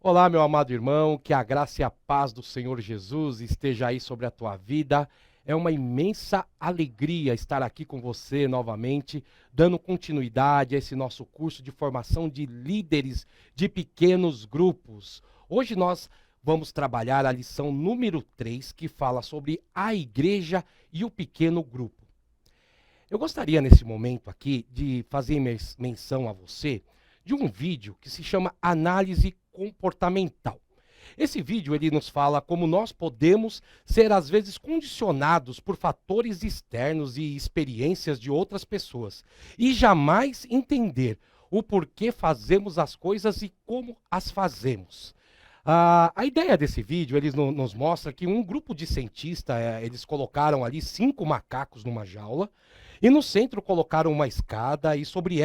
Olá, meu amado irmão, que a graça e a paz do Senhor Jesus esteja aí sobre a tua vida. É uma imensa alegria estar aqui com você novamente, dando continuidade a esse nosso curso de formação de líderes de pequenos grupos. Hoje nós vamos trabalhar a lição número 3, que fala sobre a igreja e o pequeno grupo. Eu gostaria nesse momento aqui de fazer menção a você de um vídeo que se chama Análise Comportamental. Esse vídeo ele nos fala como nós podemos ser às vezes condicionados por fatores externos e experiências de outras pessoas e jamais entender o porquê fazemos as coisas e como as fazemos. A ideia desse vídeo, eles nos mostra que um grupo de cientistas, eles colocaram ali 5 macacos numa jaula, e no centro colocaram uma escada, e sobre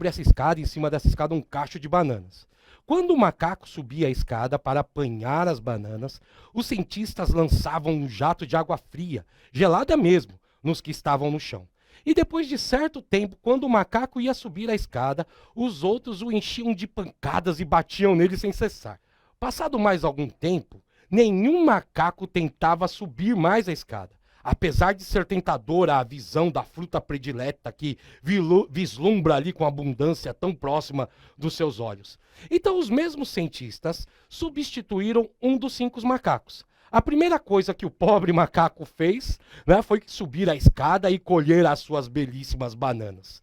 essa escada, em cima dessa escada, um cacho de bananas. Quando o macaco subia a escada para apanhar as bananas, os cientistas lançavam um jato de água fria, gelada mesmo, nos que estavam no chão. E depois de certo tempo, quando o macaco ia subir a escada, os outros o enchiam de pancadas e batiam nele sem cessar. Passado mais algum tempo, nenhum macaco tentava subir mais a escada. Apesar de ser tentadora a visão da fruta predileta que vislumbra ali com abundância tão próxima dos seus olhos. Então, os mesmos cientistas substituíram um dos 5 macacos. A primeira coisa que o pobre macaco fez, foi subir a escada e colher as suas belíssimas bananas.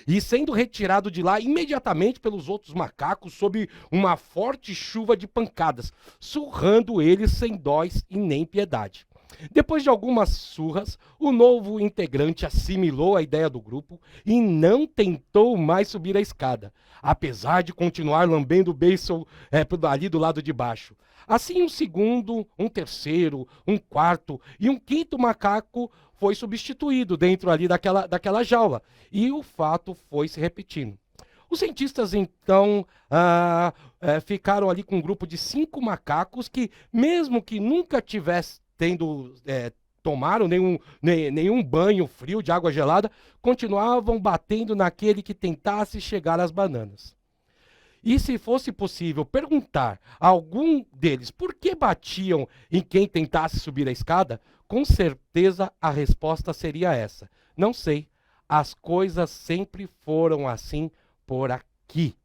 E sendo retirado de lá imediatamente pelos outros macacos sob uma forte chuva de pancadas, surrando eles sem dós e nem piedade. Depois de algumas surras, o novo integrante assimilou a ideia do grupo e não tentou mais subir a escada, apesar de continuar lambendo o beiço ali do lado de baixo. Assim, um segundo, um terceiro, um quarto e um quinto macaco foi substituído dentro ali daquela jaula. E o fato foi se repetindo. Os cientistas, então, ficaram ali com um grupo de 5 macacos que, mesmo que nunca tivesse tomaram nenhum banho frio de água gelada, continuavam batendo naquele que tentasse chegar às bananas. E se fosse possível perguntar a algum deles por que batiam em quem tentasse subir a escada, com certeza a resposta seria essa: não sei, as coisas sempre foram assim por aqui.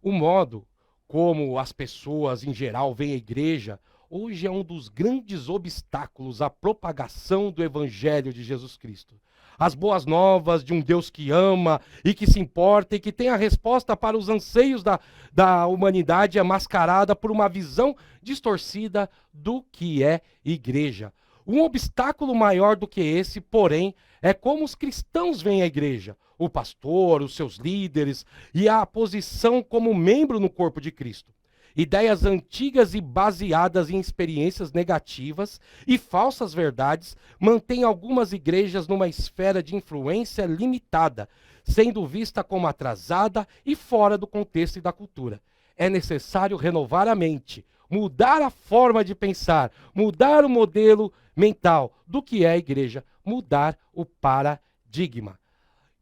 O modo como as pessoas em geral veem a igreja hoje é um dos grandes obstáculos à propagação do Evangelho de Jesus Cristo. As boas novas de um Deus que ama e que se importa e que tem a resposta para os anseios da humanidade é mascarada por uma visão distorcida do que é igreja. Um obstáculo maior do que esse, porém, é como os cristãos veem a igreja, o pastor, os seus líderes e a posição como membro no corpo de Cristo. Ideias antigas e baseadas em experiências negativas e falsas verdades mantêm algumas igrejas numa esfera de influência limitada, sendo vista como atrasada e fora do contexto e da cultura. É necessário renovar a mente, mudar a forma de pensar, mudar o modelo mental do que é a igreja, mudar o paradigma.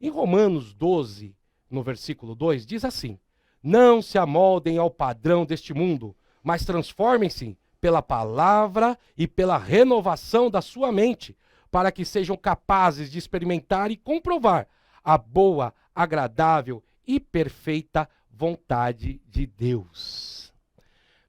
Em Romanos 12, no versículo 2, diz assim: não se amoldem ao padrão deste mundo, mas transformem-se pela palavra e pela renovação da sua mente, para que sejam capazes de experimentar e comprovar a boa, agradável e perfeita vontade de Deus.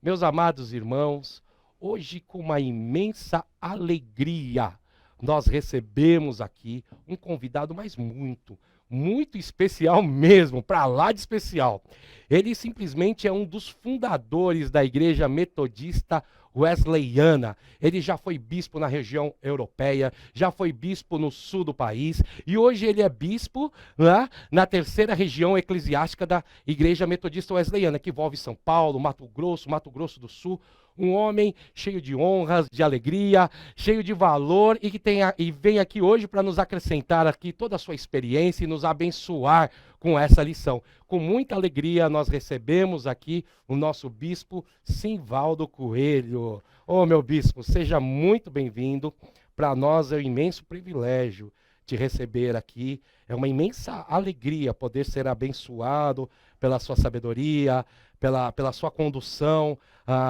Meus amados irmãos, hoje com uma imensa alegria, nós recebemos aqui um convidado, mas muito especial mesmo, para lá de especial. Ele simplesmente é um dos fundadores da Igreja Metodista Wesleyana. Ele já foi bispo na região europeia, já foi bispo no sul do país e hoje ele é bispo na terceira região eclesiástica da Igreja Metodista Wesleyana, que envolve São Paulo, Mato Grosso do Sul. Um homem cheio de honras, de alegria, cheio de valor e vem aqui hoje para nos acrescentar aqui toda a sua experiência e nos abençoar com essa lição. Com muita alegria nós recebemos aqui o nosso bispo Simvaldo Coelho. Ô meu bispo, seja muito bem-vindo. Para nós é um imenso privilégio te receber aqui. É uma imensa alegria poder ser abençoado pela sua sabedoria, pela sua condução,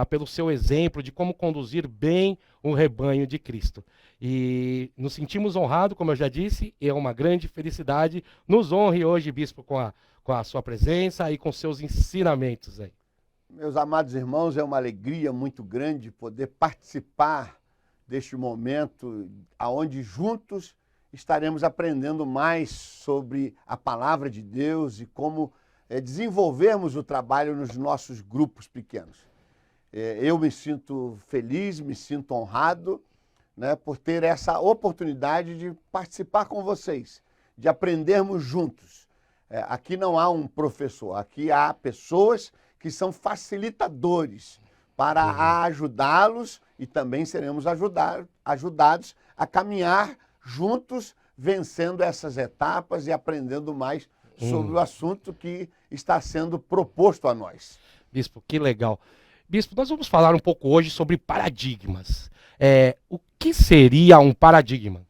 pelo seu exemplo de como conduzir bem um rebanho de Cristo. E nos sentimos honrados, como eu já disse, e é uma grande felicidade. Nos honre hoje, bispo, com a sua presença e com seus ensinamentos aí. Meus amados irmãos, é uma alegria muito grande poder participar deste momento onde juntos estaremos aprendendo mais sobre a palavra de Deus e como desenvolvermos o trabalho nos nossos grupos pequenos. Eu me sinto feliz, me sinto honrado, né, por ter essa oportunidade de participar com vocês, de aprendermos juntos. Aqui não há um professor, aqui há pessoas que são facilitadores para ajudá-los e também seremos ajudados a caminhar juntos, vencendo essas etapas e aprendendo mais sobre o assunto que está sendo proposto a nós. Bispo, que legal. Bispo, nós vamos falar um pouco hoje sobre paradigmas. O que seria um paradigma?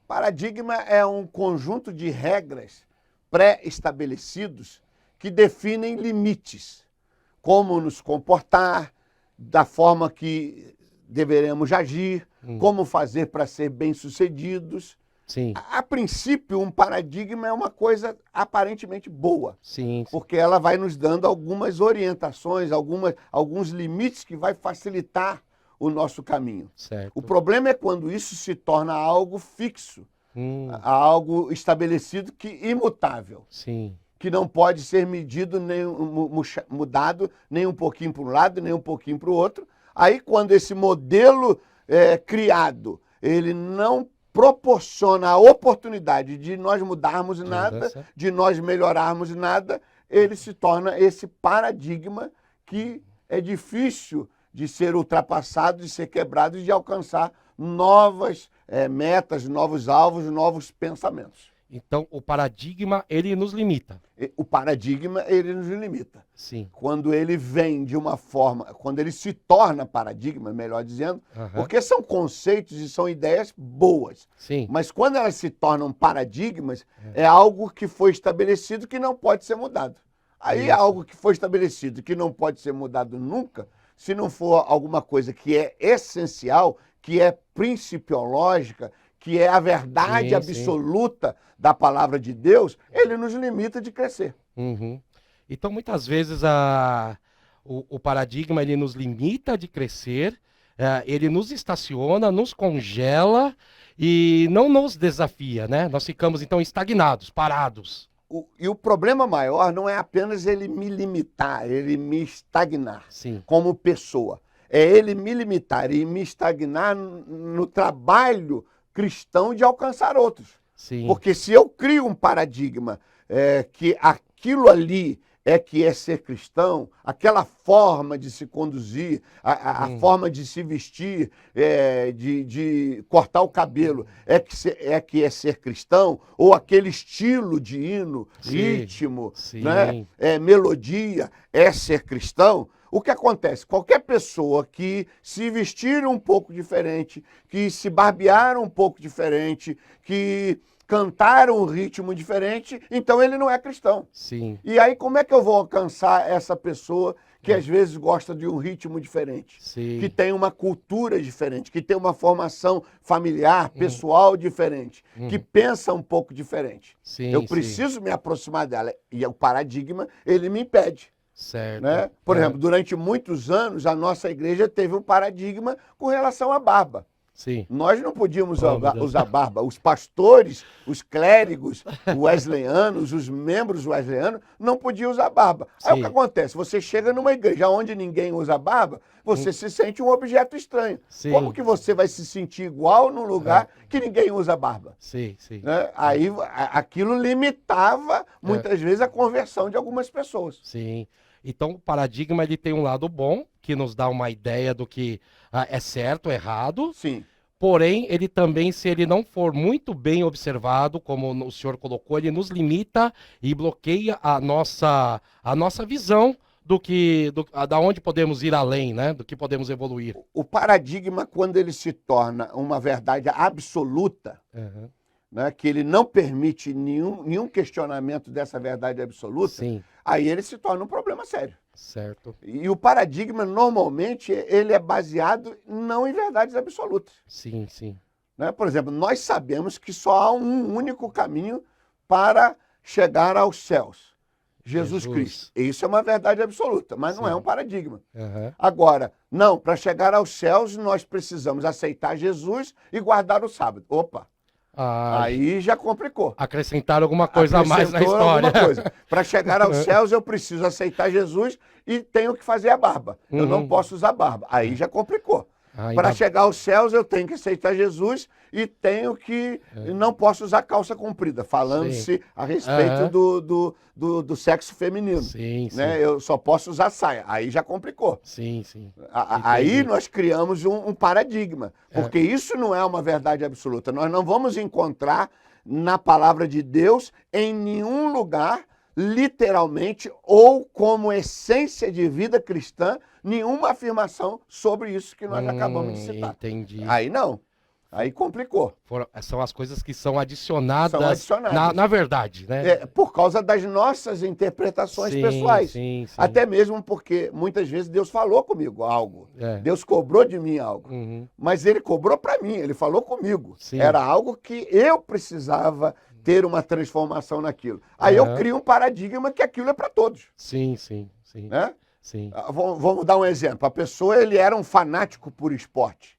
Paradigma é um conjunto de regras pré-estabelecidos que definem limites, como nos comportar, da forma que deveremos agir, como fazer para ser bem-sucedidos. Sim. A princípio, um paradigma é uma coisa aparentemente boa, Sim. Porque ela vai nos dando algumas orientações, alguns limites que vai facilitar o nosso caminho. Certo. O problema é quando isso se torna algo fixo, algo estabelecido que imutável. Sim. Que não pode ser medido, nem mudado, nem um pouquinho para um lado, nem um pouquinho para o outro. Aí, quando esse modelo criado, ele não proporciona a oportunidade de nós mudarmos nada, de nós melhorarmos nada, ele se torna esse paradigma que é difícil de ser ultrapassado, de ser quebrado e de alcançar novas metas, novos alvos, novos pensamentos. Então, o paradigma, ele nos limita. O paradigma, ele nos limita. Sim. Quando ele vem de uma forma, quando ele se torna paradigma, melhor dizendo, porque são conceitos e são ideias boas. Sim. Mas quando elas se tornam paradigmas, é algo que foi estabelecido que não pode ser mudado. Aí algo que foi estabelecido que não pode ser mudado nunca, se não for alguma coisa que é essencial, que é principiológica, que é a verdade absoluta da palavra de Deus, ele nos limita de crescer. Então, muitas vezes, o paradigma ele nos limita de crescer, ele nos estaciona, nos congela e não nos desafia, né? Nós ficamos, então, estagnados, parados. E o problema maior não é apenas ele me limitar, ele me estagnar como pessoa. É ele me limitar e me estagnar no trabalho cristão de alcançar outros. Sim. Porque se eu crio um paradigma que aquilo ali que é ser cristão, aquela forma de se conduzir, a forma de se vestir, de cortar o cabelo, que é ser cristão, ou aquele estilo de hino, ritmo, né, melodia, é ser cristão. O que acontece? Qualquer pessoa que se vestir um pouco diferente, que se barbear um pouco diferente, que cantar um ritmo diferente, então ele não é cristão. Sim. E aí como é que eu vou alcançar essa pessoa que às vezes gosta de um ritmo diferente, que tem uma cultura diferente, que tem uma formação familiar, pessoal diferente, que pensa um pouco diferente? Eu preciso me aproximar dela. E o paradigma, ele me impede. Certo. Né? Por exemplo, durante muitos anos, a nossa igreja teve um paradigma com relação à barba. Sim. Nós não podíamos usar barba. Os pastores, os clérigos wesleyanos, os membros wesleyanos, não podiam usar barba. Aí o que acontece? Você chega numa igreja onde ninguém usa barba, você se sente um objeto estranho. Como que você vai se sentir igual num lugar que ninguém usa barba? Né? Aí aquilo limitava, muitas vezes, a conversão de algumas pessoas. Sim. Então, o paradigma ele tem um lado bom, que nos dá uma ideia do que é certo, errado. Sim. Porém, ele também, se ele não for muito bem observado, como o senhor colocou, ele nos limita e bloqueia a nossa visão da onde podemos ir além, né? Do que podemos evoluir. O paradigma, quando ele se torna uma verdade absoluta, né, que ele não permite nenhum questionamento dessa verdade absoluta, Sim, aí ele se torna um problema sério. certo. E o paradigma, normalmente, ele é baseado não em verdades absolutas. Sim, sim. Né? Por exemplo, nós sabemos que só há um único caminho para chegar aos céus. Jesus Cristo. Isso é uma verdade absoluta, mas não é um paradigma. Aham. Agora, não, para chegar aos céus, nós precisamos aceitar Jesus e guardar o sábado. Opa, Ah, aí já complicou. acrescentaram alguma coisa a mais na Acrescentou história. alguma coisa. Para chegar aos céus, eu preciso aceitar Jesus e tenho que fazer a barba. Eu não posso usar barba. Aí já complicou. Ainda- Para chegar aos céus, eu tenho que aceitar Jesus e tenho que. Não posso usar calça comprida, falando-se a respeito do sexo feminino. Sim, sim. Né? Eu só posso usar saia. Aí já complicou. Sim, sim. Aí Entendi. nós criamos um paradigma, porque isso não é uma verdade absoluta. Nós não vamos encontrar na palavra de Deus em nenhum lugar, literalmente, ou como essência de vida cristã, nenhuma afirmação sobre isso que nós acabamos de citar. Entendi. Aí não. Aí complicou. São as coisas que são adicionadas, São adicionadas. Na verdade, né? Por causa das nossas interpretações Sim, pessoais. sim, sim. Até mesmo porque muitas vezes Deus falou comigo algo. É. Deus cobrou de mim algo. Uhum. Mas ele cobrou para mim, ele falou comigo. Sim. Era algo que eu precisava ter uma transformação naquilo. Aí eu crio um paradigma que aquilo é para todos. Sim, sim, sim. Né? Sim. Vamos dar um exemplo. A pessoa, ele era um fanático por esporte.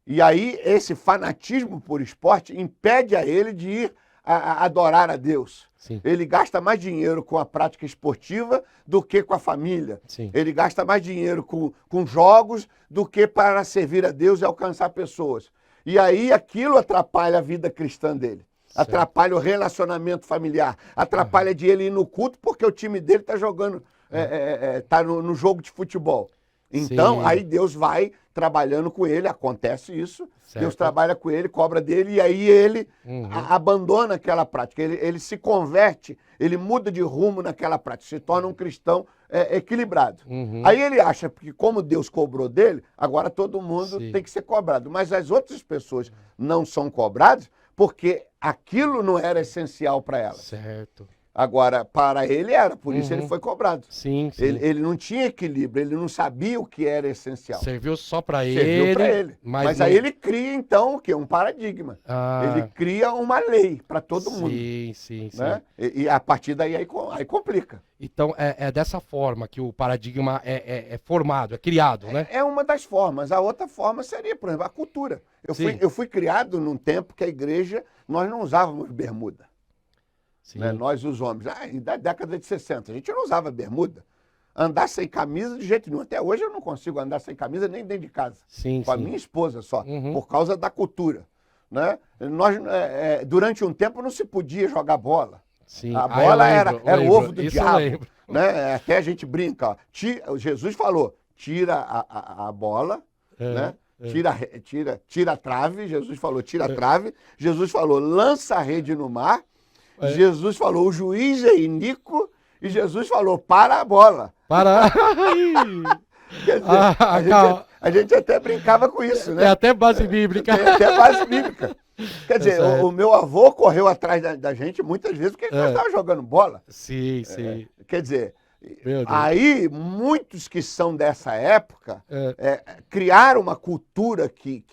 E aí esse fanatismo por esporte impede a ele de ir a adorar a Deus. Sim. Ele gasta mais dinheiro com a prática esportiva do que com a família. Sim. Ele gasta mais dinheiro com jogos do que para servir a Deus e alcançar pessoas. E aí aquilo atrapalha a vida cristã dele. Certo. Atrapalha o relacionamento familiar. Atrapalha de ele ir no culto porque o time dele está jogando, está no jogo de futebol. Então, Sim. aí Deus vai trabalhando com ele, acontece isso, Certo. Deus trabalha com ele, cobra dele, e aí ele abandona aquela prática, ele se converte, ele muda de rumo naquela prática, se torna um cristão equilibrado. Aí ele acha que como Deus cobrou dele, agora todo mundo Sim. tem que ser cobrado. Mas as outras pessoas não são cobradas porque aquilo não era essencial para elas. Certo. Agora, para ele era, por isso ele foi cobrado. Sim, sim. Ele não tinha equilíbrio, ele não sabia o que era essencial. Serviu só pra Serviu para ele. Mas não- aí ele cria, então, o quê? Um paradigma. Ah, Ele cria uma lei para todo mundo. sim, sim, sim. Né? E a partir daí aí complica. Então, é dessa forma que o paradigma é formado, é criado, né? É uma das formas. A outra forma seria, por exemplo, a cultura. Sim. Eu fui criado num tempo que a igreja, nós não usávamos bermuda. Sim. Né? Nós, os homens, da década de 60, a gente não usava bermuda. Andar sem camisa de jeito nenhum. Até hoje eu não consigo andar sem camisa nem dentro de casa. Sim, Com a sim. minha esposa só, por causa da cultura. Né? Nós, durante um tempo não se podia jogar bola. Sim. A Ah, bola eu era lembro, o lembro. ovo do Isso eu diabo. lembro. Né? Até a gente brinca. Ó. Jesus falou, tira a bola, né? Tira a trave. Jesus falou, tira a trave. Jesus falou, lança a rede no mar. Jesus falou, o juiz é iníquo. E Jesus falou, para a bola. Para. Quer dizer, a gente até brincava com isso, né? É até base bíblica. Tem até base bíblica. Quer dizer, certo. o meu avô correu atrás da gente muitas vezes porque nós estávamos jogando bola. Sim, sim. Quer dizer, Meu Deus. aí muitos que são dessa época criaram uma cultura que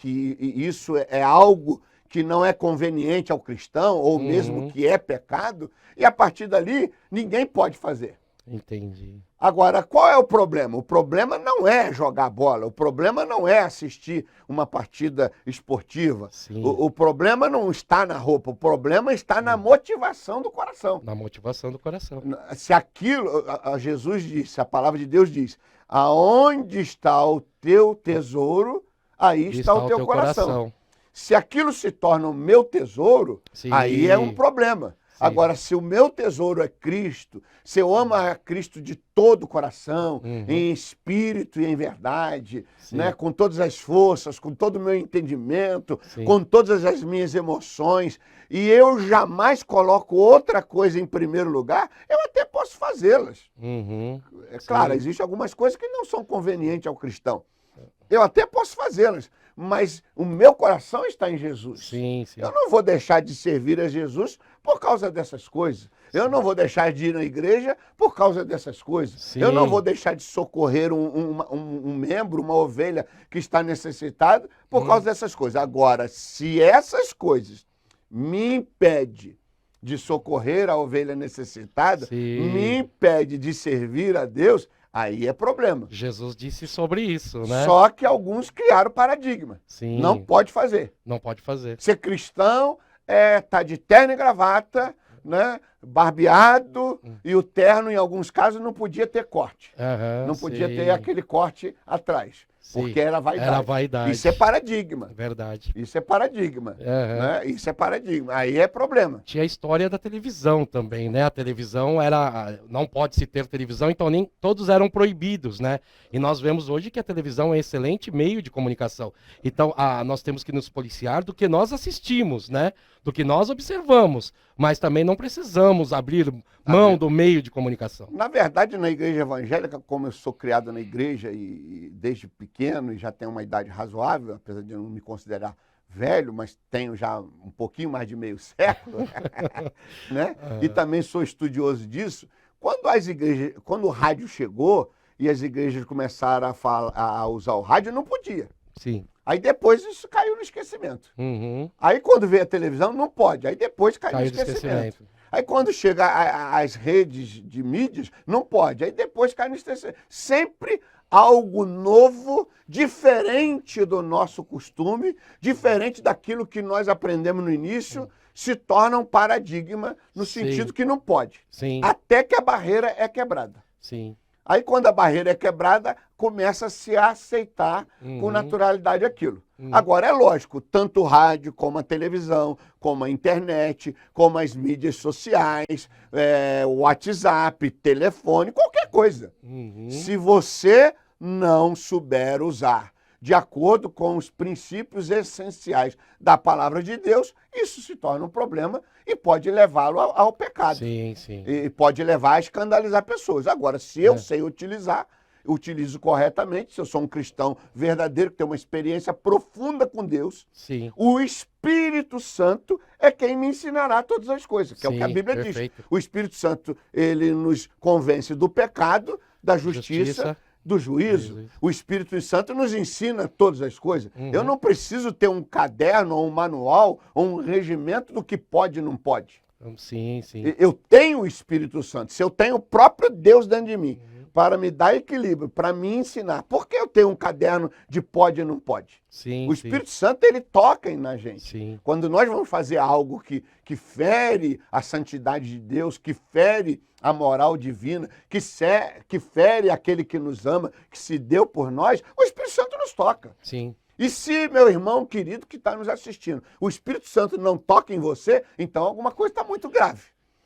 isso é algo que não é conveniente ao cristão, ou mesmo que é pecado, e a partir dali ninguém pode fazer. Entendi. Agora, qual é o problema? O problema não é jogar bola, o problema não é assistir uma partida esportiva. Sim. O problema não está na roupa, o problema está na motivação do coração. Na motivação do coração. Se aquilo, Jesus disse, a palavra de Deus diz, aonde está o teu tesouro, aí está o teu coração. Se aquilo se torna o meu tesouro, Sim. aí é um problema. Sim. Agora, se o meu tesouro é Cristo, se eu amo a Cristo de todo o coração, em espírito e em verdade, né, com todas as forças, com todo o meu entendimento, com todas as minhas emoções, e eu jamais coloco outra coisa em primeiro lugar, eu até posso fazê-las. É claro, existem algumas coisas que não são convenientes ao cristão. Eu até posso fazê-las, mas o meu coração está em Jesus. Sim, sim. Eu não vou deixar de servir a Jesus por causa dessas coisas. Eu não vou deixar de ir na igreja por causa dessas coisas. Sim. Eu não vou deixar de socorrer um membro, uma ovelha que está necessitado por causa dessas coisas. Agora, se essas coisas me impedem de socorrer a ovelha necessitada, Sim. me impede de servir a Deus, aí é problema. Jesus disse sobre isso, né? Só que alguns criaram paradigma. Sim. Não pode fazer. Não pode fazer. Ser cristão tá de terno e gravata, né? Barbeado, e o terno, em alguns casos, não podia ter corte. Aham, Não podia sim. ter aquele corte atrás, Sim. porque era vaidade. Era vaidade. Isso é paradigma. Verdade. Isso é paradigma. Aham. Né? Isso é paradigma. Aí é problema. Tinha a história da televisão também, né? A televisão não pode se ter televisão, então nem todos eram proibidos, né? E nós vemos hoje que a televisão é um excelente meio de comunicação. Então, nós temos que nos policiar do que nós assistimos, né? Do que nós observamos, mas também não precisamos abrir mão do meio de comunicação. Na verdade, na igreja evangélica, como eu sou criado na igreja e desde pequeno e já tenho uma idade razoável, apesar de eu não me considerar velho, mas tenho já um pouquinho mais de meio século, né? E também sou estudioso disso. Quando o rádio chegou e as igrejas começaram a usar o rádio, não podia. Sim. Aí depois isso caiu no esquecimento. Uhum. Aí quando veio a televisão, não pode. Aí depois caiu no no esquecimento. Aí quando chega as redes de mídias, não pode. Aí depois cai no esquecimento. Sempre algo novo, diferente do nosso costume, diferente daquilo que nós aprendemos no início, se torna um paradigma no sentido que não pode. Sim. Até que a barreira é quebrada. Sim. Aí quando a barreira é quebrada, começa a se aceitar com naturalidade aquilo. Agora, é lógico, tanto o rádio, como a televisão, como a internet, como as mídias sociais, o WhatsApp, telefone, qualquer coisa. Se você não souber usar de acordo com os princípios essenciais da palavra de Deus, isso se torna um problema e pode levá-lo ao pecado. Sim, sim. E pode levar a escandalizar pessoas. Agora, se eu sei utilizar, utilizo corretamente, se eu sou um cristão verdadeiro, que tem uma experiência profunda com Deus, Sim. o Espírito Santo é quem me ensinará todas as coisas, que é o que a Sim, Bíblia perfeito. diz. O Espírito Santo, ele nos convence do pecado, da justiça, do juízo. O Espírito Santo nos ensina todas as coisas. Eu não preciso ter um caderno, ou um manual, ou um regimento do que pode e não pode. Sim, sim. Eu tenho o Espírito Santo. Se eu tenho o próprio Deus dentro de mim, para me dar equilíbrio, para me ensinar. Por que eu tenho um caderno de pode e não pode? Sim, O Espírito Santo, ele toca na gente. Sim. Quando nós vamos fazer algo que fere a santidade de Deus, que fere a moral divina, que fere aquele que nos ama, que se deu por nós, o Espírito Santo nos toca. Sim. E se, meu irmão querido que está nos assistindo, o Espírito Santo não toca em você, então alguma coisa está muito grave.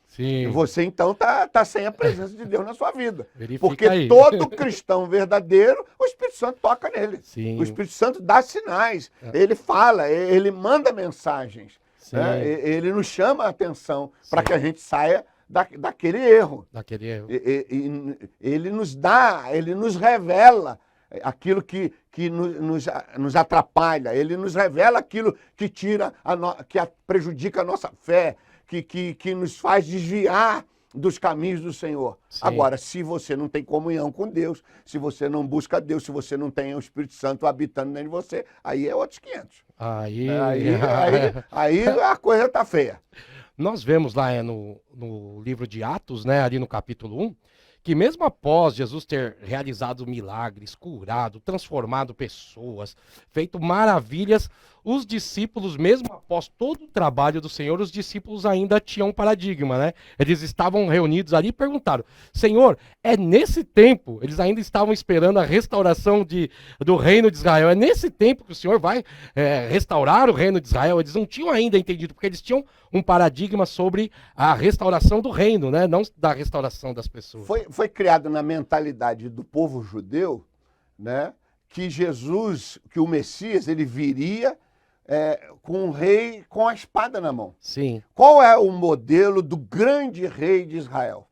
Sim. E você, então, tá sem a presença de Deus na sua vida. Verifica Porque aí. todo cristão verdadeiro, o Espírito Santo toca nele. Sim. O Espírito Santo dá sinais. Ele fala, ele manda mensagens. Sim. Né? Ele nos chama a atenção para que a gente saia daquele erro. Daquele erro. Ele nos dá, ele nos revela aquilo que nos atrapalha. Ele nos revela aquilo que prejudica a nossa fé. Que nos faz desviar dos caminhos do Senhor. Sim. Agora, se você não tem comunhão com Deus, se você não busca Deus, se você não tem o Espírito Santo habitando dentro de você, aí é outros 500. Aí a coisa tá feia. Nós vemos lá no livro de Atos, né, ali no capítulo 1, que mesmo após Jesus ter realizado milagres, curado, transformado pessoas, feito maravilhas, os discípulos, mesmo após todo o trabalho do Senhor, os discípulos ainda tinham um paradigma, né? Eles estavam reunidos ali e perguntaram: Senhor, é nesse tempo, eles ainda estavam esperando a restauração do reino de Israel, é nesse tempo que o Senhor vai restaurar o reino de Israel? Eles não tinham ainda entendido, porque eles tinham um paradigma sobre a restauração do reino, né? Não da restauração das pessoas. Foi criado na mentalidade do povo judeu, né, que Jesus, que o Messias, ele viria com um rei com a espada na mão. Sim. Qual é o modelo do grande rei de Israel?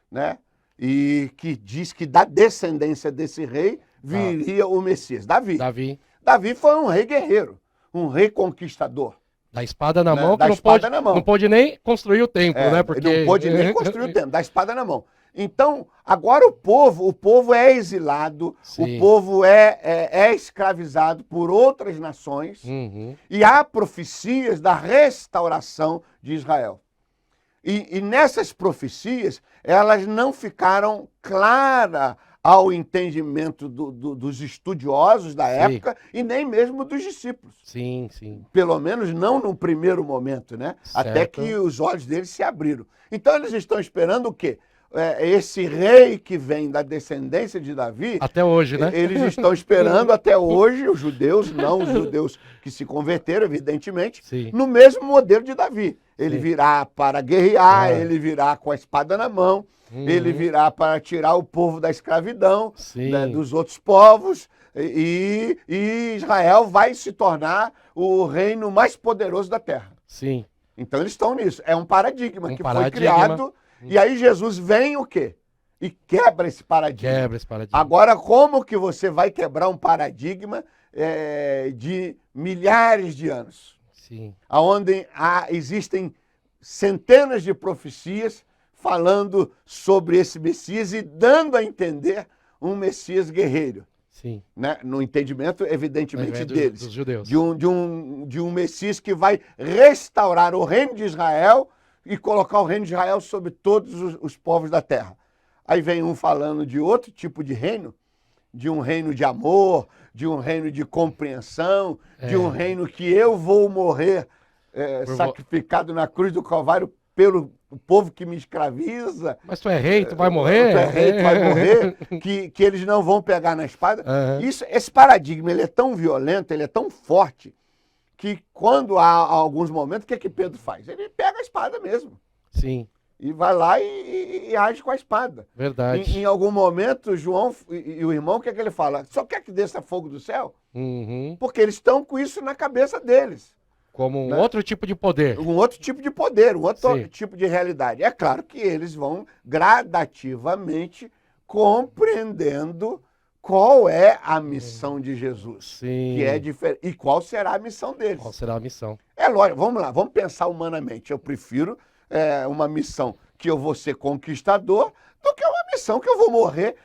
Né? E que diz que da descendência desse rei viria o Messias, Davi. Davi foi um rei guerreiro, um rei conquistador. Da espada na mão, Da que não espada pode, na mão. não pôde nem construir o templo, né? Porque Não pôde nem construir o templo, da espada na mão. Então, agora o povo é exilado, Sim. o povo é escravizado por outras nações, Uhum. e há profecias da restauração de Israel. E nessas profecias, elas não ficaram claras ao entendimento dos estudiosos da Sim. época e nem mesmo dos discípulos. Sim, sim. Pelo menos não no primeiro momento, né? Certo. Até que os olhos deles se abriram. Então eles estão esperando o quê? Esse rei que vem da descendência de Davi. Até hoje, né? Eles estão esperando até hoje, os judeus, não os judeus que se converteram, evidentemente, Sim. no mesmo modelo de Davi. Ele Sim. virá para guerrear, ele virá com a espada na mão, ele virá para tirar o povo da escravidão, né, dos outros povos, e Israel vai se tornar o reino mais poderoso da terra. Sim. Então eles estão nisso. É um paradigma que paradigma. foi criado, e aí Jesus vem o quê? E quebra esse paradigma. Quebra esse paradigma. Agora, como que você vai quebrar um paradigma de milhares de anos? Sim. Onde existem centenas de profecias falando sobre esse Messias e dando a entender um Messias guerreiro. Sim. Né? No entendimento, evidentemente, deles. Dos judeus. De um Messias que vai restaurar o reino de Israel e colocar o reino de Israel sobre todos os povos da terra. Aí vem um falando de outro tipo de reino, de um reino de amor, de um reino de compreensão, de um reino que eu vou morrer sacrificado na cruz do Calvário pelo povo que me escraviza. Mas tu é rei, tu vai morrer? Tu é rei, tu vai morrer, que eles não vão pegar na espada. Esse paradigma, ele é tão violento, ele é tão forte, que quando há alguns momentos, o que Pedro faz? Ele pega a espada mesmo. Sim. E vai lá e age com a espada. Verdade. Em algum momento, João e o irmão, o que é que ele fala? Só quer que desça fogo do céu? Uhum. Porque eles estão com isso na cabeça deles. Como um outro tipo de poder. Um outro tipo de poder, um outro tipo de realidade. É claro que eles vão gradativamente compreendendo qual é a missão de Jesus. Sim. Que é diferente. E qual será a missão deles. Qual será a missão? É lógico, vamos lá, vamos pensar humanamente. Eu prefiro uma missão que eu vou ser conquistador do que uma missão que eu vou morrer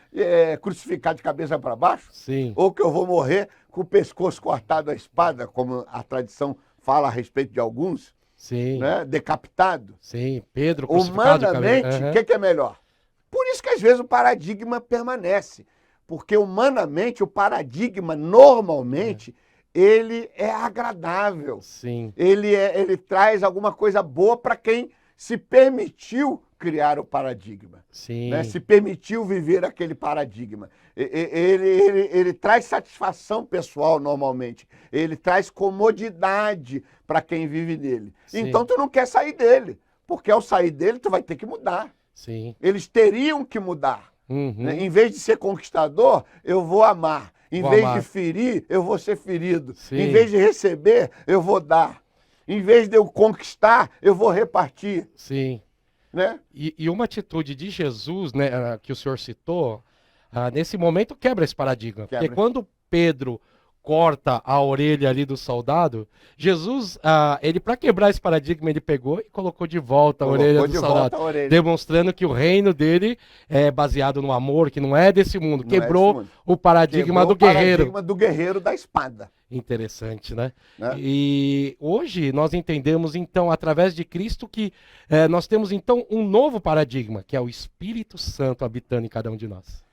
crucificado de cabeça para baixo. Sim. Ou que eu vou morrer com o pescoço cortado à espada, como a tradição fala a respeito de alguns. Sim. Né? Decapitado. Sim, Pedro crucificado. Humanamente, o que é melhor? Por isso que às vezes o paradigma permanece. Porque humanamente o paradigma, normalmente, ele é agradável. Sim. Ele traz alguma coisa boa para quem se permitiu criar o paradigma. Sim. Né? Se permitiu viver aquele paradigma. Ele traz satisfação pessoal normalmente. Ele traz comodidade para quem vive nele. Sim. Então tu não quer sair dele. Porque ao sair dele tu vai ter que mudar. Sim. Eles teriam que mudar. Uhum. Né? Em vez de ser conquistador, eu vou amar. Em vez de ferir, eu vou ser ferido. Sim. Em vez de receber, eu vou dar. Em vez de eu conquistar, eu vou repartir. Sim. Né? E uma atitude de Jesus, né, que o senhor citou, nesse momento quebra esse paradigma. Quebra. Porque quando Pedro corta a orelha ali do soldado, Jesus, ele para quebrar esse paradigma, ele pegou e colocou de volta a orelha do soldado, demonstrando que o reino dele é baseado no amor, que não é desse mundo. Quebrou o paradigma do guerreiro. O paradigma do guerreiro da espada. Interessante, né? E hoje nós entendemos, então, através de Cristo, que nós temos, então, um novo paradigma, que é o Espírito Santo habitando em cada um de nós.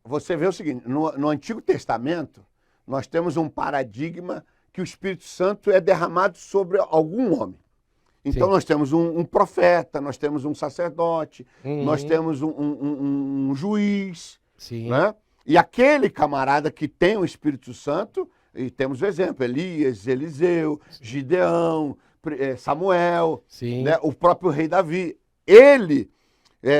Você vê o seguinte, no Antigo Testamento, nós temos um paradigma que o Espírito Santo é derramado sobre algum homem. Então nós temos um profeta, nós temos um sacerdote, nós temos um juiz. Sim. Né? E aquele camarada que tem o Espírito Santo, e temos o exemplo, Elias, Eliseu, Gideão, Samuel, né? O próprio rei Davi. Ele,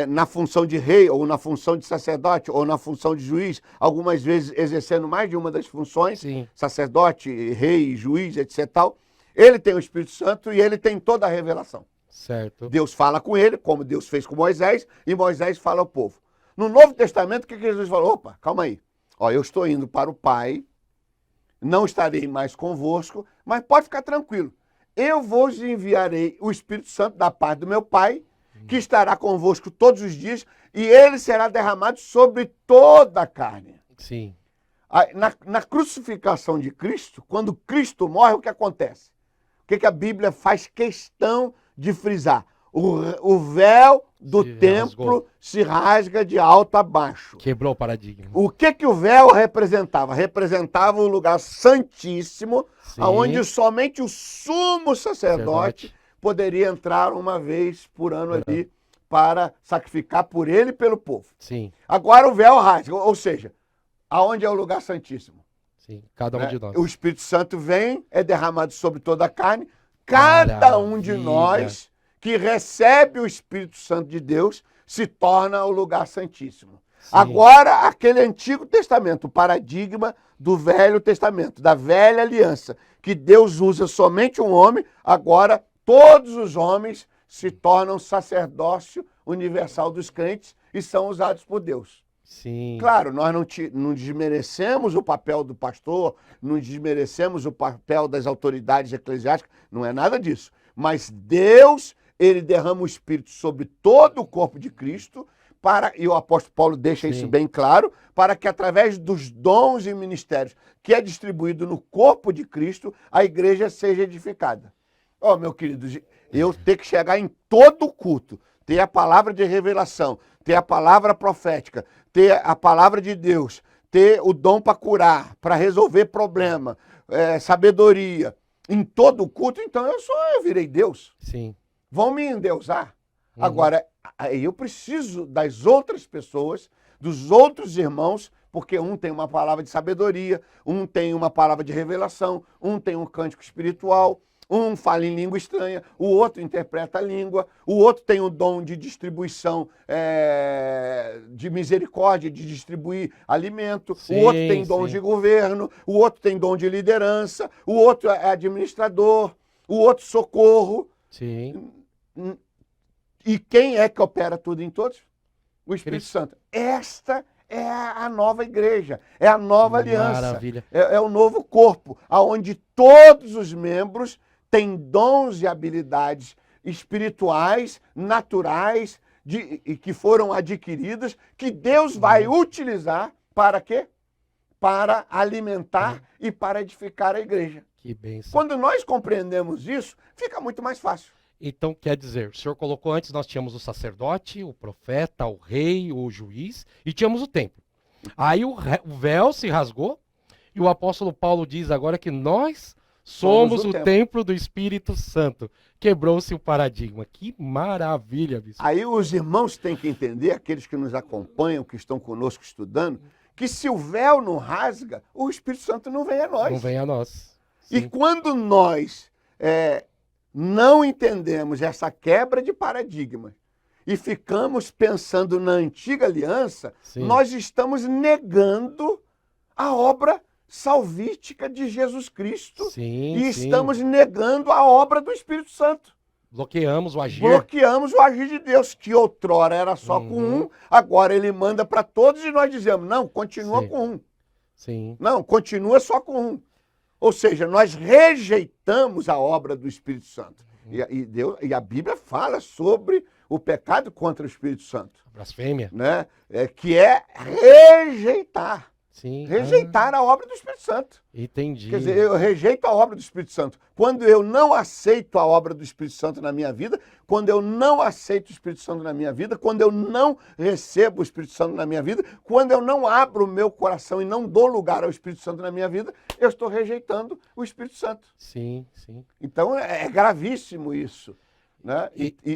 na função de rei, ou na função de sacerdote, ou na função de juiz, algumas vezes exercendo mais de uma das funções, sacerdote, rei, juiz, etc. Tal, ele tem o Espírito Santo e ele tem toda a revelação. Certo. Deus fala com ele, como Deus fez com Moisés, e Moisés fala ao povo. No Novo Testamento, o que Jesus falou? Opa, calma aí. Ó, eu estou indo para o Pai, não estarei mais convosco, mas pode ficar tranquilo. Eu vos enviarei o Espírito Santo da parte do meu Pai, que estará convosco todos os dias, e ele será derramado sobre toda a carne. Sim. Na crucificação de Cristo, quando Cristo morre, o que acontece? O que a Bíblia faz questão de frisar? O véu do templo se rasga de alto a baixo. Quebrou o paradigma. O que o véu representava? Representava o lugar santíssimo, onde somente o sumo sacerdote poderia entrar uma vez por ano ali para sacrificar por ele e pelo povo. Sim. Agora o véu rasga, ou seja, aonde é o lugar santíssimo? Sim, cada um de nós. O Espírito Santo vem, é derramado sobre toda a carne. Cada um de nós que recebe o Espírito Santo de Deus se torna o lugar santíssimo. Sim. Agora, aquele Antigo Testamento, o paradigma do Velho Testamento, da velha aliança, que Deus usa somente um homem, agora todos os homens se tornam sacerdócio universal dos crentes e são usados por Deus. Sim. Claro, nós não desmerecemos o papel do pastor, não desmerecemos o papel das autoridades eclesiásticas, não é nada disso. Mas Deus, ele derrama o Espírito sobre todo o corpo de Cristo, e o apóstolo Paulo deixa isso bem claro, para que através dos dons e ministérios que é distribuído no corpo de Cristo, a igreja seja edificada. Ó, meu querido, eu tenho que chegar em todo o culto, ter a palavra de revelação, ter a palavra profética, ter a palavra de Deus, ter o dom para curar, para resolver problema, sabedoria, em todo o culto, então eu virei Deus. Sim. Vão me endeusar. Agora, eu preciso das outras pessoas, dos outros irmãos, porque um tem uma palavra de sabedoria, um tem uma palavra de revelação, um tem um cântico espiritual, um fala em língua estranha, o outro interpreta a língua, o outro tem o dom de distribuição, de misericórdia, de distribuir alimento, o outro tem dom de governo, o outro tem dom de liderança, o outro é administrador, o outro socorro. Sim. E quem é que opera tudo em todos? O Espírito Santo. Esta é a nova igreja, é a nova aliança. Maravilha. É o novo corpo, onde todos os membros têm dons e habilidades espirituais, naturais, e que foram adquiridas, que Deus vai utilizar para quê? Para alimentar e para edificar a igreja. Que bênção. Quando nós compreendemos isso, fica muito mais fácil. Então, quer dizer, o senhor colocou antes, nós tínhamos o sacerdote, o profeta, o rei, o juiz, e tínhamos o templo. Aí o véu se rasgou, e o apóstolo Paulo diz agora que nós somos o templo do Espírito Santo. Quebrou-se o paradigma. Que maravilha, bispo. Aí os irmãos têm que entender, aqueles que nos acompanham, que estão conosco estudando, que se o véu não rasga, o Espírito Santo não vem a nós. Não vem a nós. Sim. E quando nós não entendemos essa quebra de paradigma e ficamos pensando na antiga aliança, nós estamos negando a obra salvífica de Jesus Cristo e estamos negando a obra do Espírito Santo. Bloqueamos o agir. Bloqueamos o agir de Deus, que outrora era só com um, agora ele manda para todos e nós dizemos, não, continua com um. Sim. Não, continua só com um. Ou seja, nós rejeitamos a obra do Espírito Santo. E a Bíblia fala sobre o pecado contra o Espírito Santo. A blasfêmia. Né? Que é rejeitar. Sim. Rejeitar a obra do Espírito Santo. Entendi. Quer dizer, eu rejeito a obra do Espírito Santo. Quando eu não aceito a obra do Espírito Santo na minha vida, quando eu não aceito o Espírito Santo na minha vida, quando eu não recebo o Espírito Santo na minha vida, quando eu não abro o meu coração e não dou lugar ao Espírito Santo na minha vida, eu estou rejeitando o Espírito Santo. Sim, sim. Então é gravíssimo isso. Né?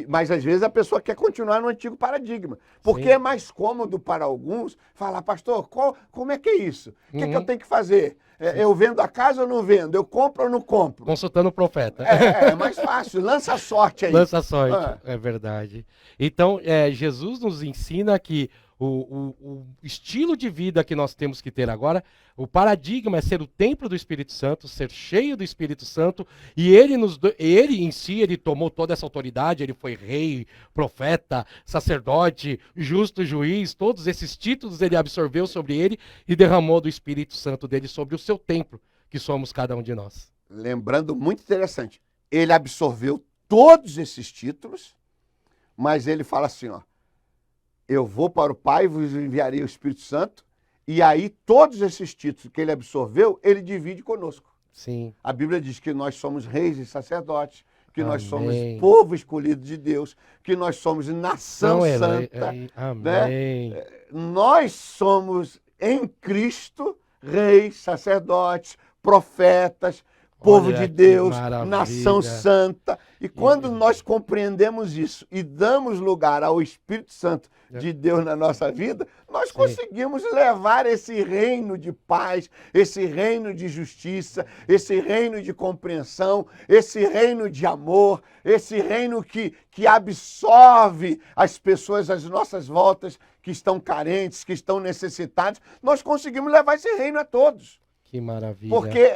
Mas às vezes a pessoa quer continuar no antigo paradigma, porque é mais cômodo para alguns falar, pastor, como é que é isso? O que é que eu tenho que fazer? Eu vendo a casa ou não vendo? Eu compro ou não compro? Consultando o profeta. É mais fácil, lança a sorte aí. Lança a sorte, é verdade. Então, Jesus nos ensina que o estilo de vida que nós temos que ter agora, o paradigma é ser o templo do Espírito Santo, ser cheio do Espírito Santo, e ele em si, ele tomou toda essa autoridade, ele foi rei, profeta, sacerdote, justo juiz, todos esses títulos ele absorveu sobre ele e derramou do Espírito Santo dele sobre o seu templo, que somos cada um de nós. Lembrando, muito interessante, ele absorveu todos esses títulos, mas ele fala assim, ó, eu vou para o Pai e vos enviarei o Espírito Santo, e aí todos esses títulos que ele absorveu, ele divide conosco. Sim. A Bíblia diz que nós somos reis e sacerdotes, que nós somos Amém. povo escolhido de Deus, que nós somos nação Não, santa. Amém. Nós somos em Cristo reis, sacerdotes, profetas, povo Olha de que Deus, maravilha. nação santa. E quando nós compreendemos isso e damos lugar ao Espírito Santo de Deus na nossa vida, nós conseguimos levar esse reino de paz, esse reino de justiça, esse reino de compreensão, esse reino de amor, esse reino que absorve as pessoas às nossas voltas, que estão carentes, que estão necessitadas. Nós conseguimos levar esse reino a todos. Que maravilha. Porque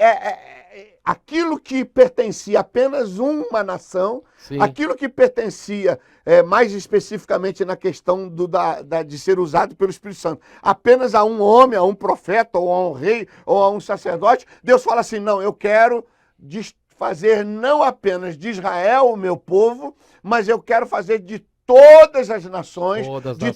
aquilo que pertencia a apenas uma nação, Sim. aquilo que pertencia mais especificamente na questão de ser usado pelo Espírito Santo, apenas a um homem, a um profeta, ou a um rei, ou a um sacerdote, Deus fala assim, não, eu quero fazer não apenas de Israel o meu povo, mas eu quero fazer de todas as nações,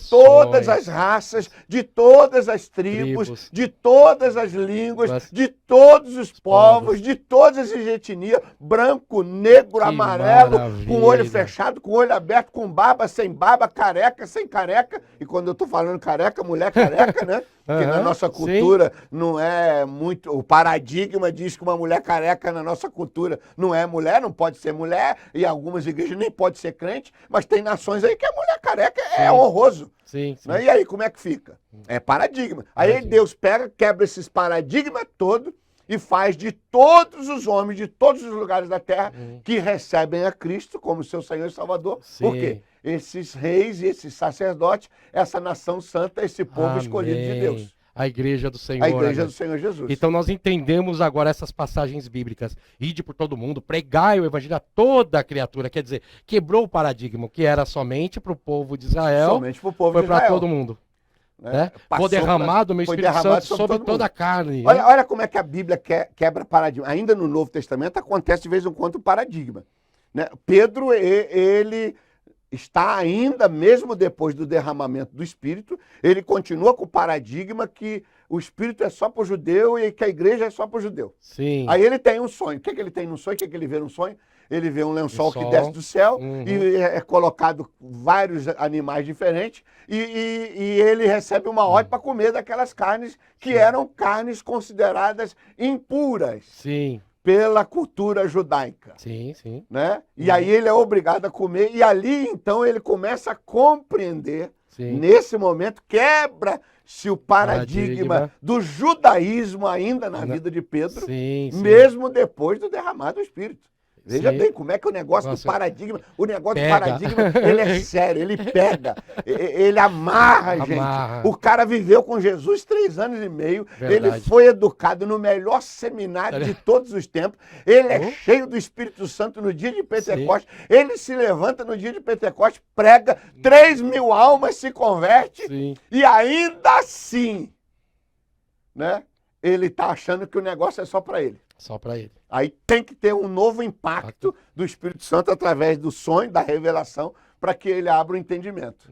todas as raças, de todas as tribos, de todas as línguas, de todos os povos, de todas as etnias, branco, negro, amarelo, com olho fechado, com olho aberto, com barba, sem barba, careca, sem careca. E quando eu estou falando careca, mulher careca, né? Porque na nossa cultura não é muito... O paradigma diz que uma mulher careca na nossa cultura não é mulher, não pode ser mulher, e algumas igrejas nem pode ser crente, mas tem nações aí que a mulher careca é honroso. Sim. Né? E aí, como é que fica? É paradigma. Aí Deus pega, quebra esses paradigmas todos e faz de todos os homens, de todos os lugares da terra, que recebem a Cristo como seu Senhor e Salvador. Sim. Por quê? Esses reis, esses sacerdotes, essa nação santa, esse povo escolhido de Deus. A igreja do Senhor. A igreja do Senhor Jesus. Então nós entendemos agora essas passagens bíblicas. Ide por todo mundo, pregai o evangelho a toda a criatura. Quer dizer, quebrou o paradigma, que era somente para o povo de Israel. Somente para o povo de Israel. Foi para todo mundo. Né? Foi derramado o meu Espírito Santo sobre toda a carne. Olha como é que a Bíblia quebra paradigma. Ainda no Novo Testamento acontece de vez em quando um paradigma. Né? Pedro, ele está ainda, mesmo depois do derramamento do Espírito, ele continua com o paradigma que o Espírito é só para o judeu e que a igreja é só para o judeu. Sim. Aí ele tem um sonho. O que ele tem no sonho? O que ele vê no sonho? Ele vê um lençol que desce do céu e é colocado vários animais diferentes e ele recebe uma ordem para comer daquelas carnes que eram carnes consideradas impuras. Sim. Pela cultura judaica. Sim, sim. Né? E aí ele é obrigado a comer, e ali então ele começa a compreender, nesse momento, quebra-se o paradigma do judaísmo ainda na vida de Pedro, mesmo depois do derramar do Espírito. Veja bem como é que o negócio do paradigma, ele é sério, ele pega, ele amarra a gente. O cara viveu com Jesus 3 anos e meio, ele foi educado no melhor seminário de todos os tempos, ele é cheio do Espírito Santo no dia de Pentecostes, ele se levanta no dia de Pentecostes, prega, 3.000 almas se convertem, e ainda assim, né, ele está achando que o negócio é só para ele. Só para ele. Aí tem que ter um novo impacto do Espírito Santo através do sonho, da revelação, para que ele abra o entendimento.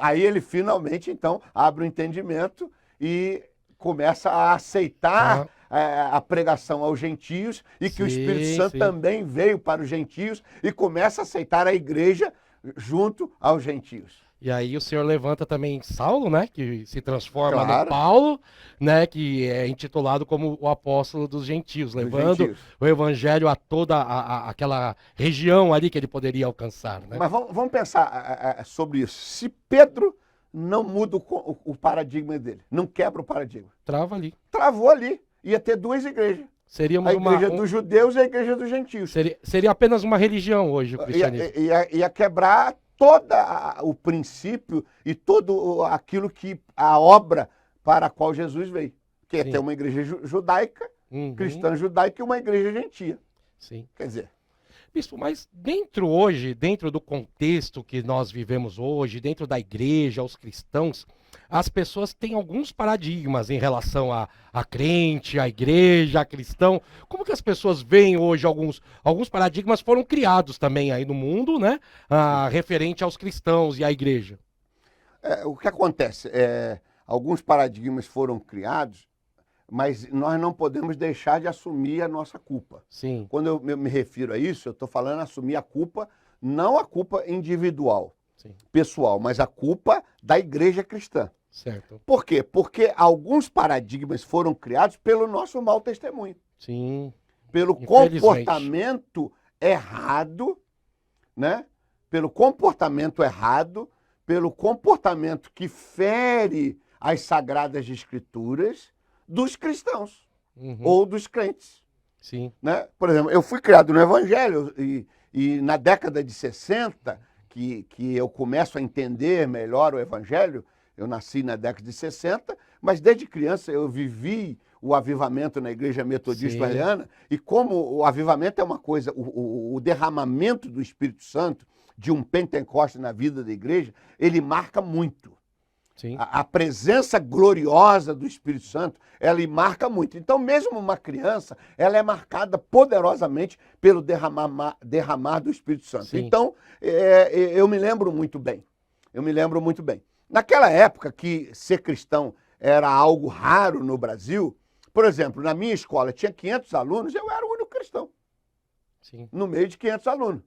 Aí ele finalmente, então, abre o entendimento e começa a aceitar a pregação aos gentios e que o Espírito Santo também veio para os gentios e começa a aceitar a igreja junto aos gentios. E aí o Senhor levanta também Saulo, né, que se transforma no Paulo, né, que é intitulado como o apóstolo dos gentios, levando o evangelho a toda aquela região ali que ele poderia alcançar. Né? Mas vamos pensar sobre isso. Se Pedro não muda o paradigma dele, não quebra o paradigma. Trava ali. Travou ali. Ia ter 2 igrejas. Seríamos a igreja dos judeus e a igreja dos gentios. Seria apenas uma religião hoje o cristianismo. Ia quebrar todo o princípio e todo aquilo que a obra para a qual Jesus veio. Que é ter uma igreja judaica, cristã judaica e uma igreja gentia. Sim. Quer dizer... Bispo, mas dentro do contexto que nós vivemos hoje, dentro da igreja, os cristãos, as pessoas têm alguns paradigmas em relação a crente, a igreja, a cristão. Como que as pessoas veem hoje alguns paradigmas foram criados também aí no mundo, né? Referente aos cristãos e à igreja. O que acontece? Alguns paradigmas foram criados, mas nós não podemos deixar de assumir a nossa culpa. Sim. Quando eu me refiro a isso, eu estou falando assumir a culpa, não a culpa individual, Sim. pessoal, mas a culpa da igreja cristã. Certo. Por quê? Porque alguns paradigmas foram criados pelo nosso mau testemunho. Sim. Pelo comportamento errado, né? Pelo comportamento errado, pelo comportamento que fere as sagradas escrituras dos cristãos ou dos crentes. Sim. Né? Por exemplo, eu fui criado no Evangelho e na década de 60, que eu começo a entender melhor o Evangelho, eu nasci na década de 60, mas desde criança eu vivi o avivamento na Igreja Metodista Ariana, e como o avivamento é uma coisa, o derramamento do Espírito Santo, de um Pentecoste na vida da igreja, ele marca muito. Sim. A presença gloriosa do Espírito Santo, ela marca muito. Então, mesmo uma criança, ela é marcada poderosamente pelo derramar do Espírito Santo. Sim. Então, eu me lembro muito bem. Naquela época que ser cristão era algo raro no Brasil, por exemplo, na minha escola tinha 500 alunos, eu era o único cristão. Sim. No meio de 500 alunos.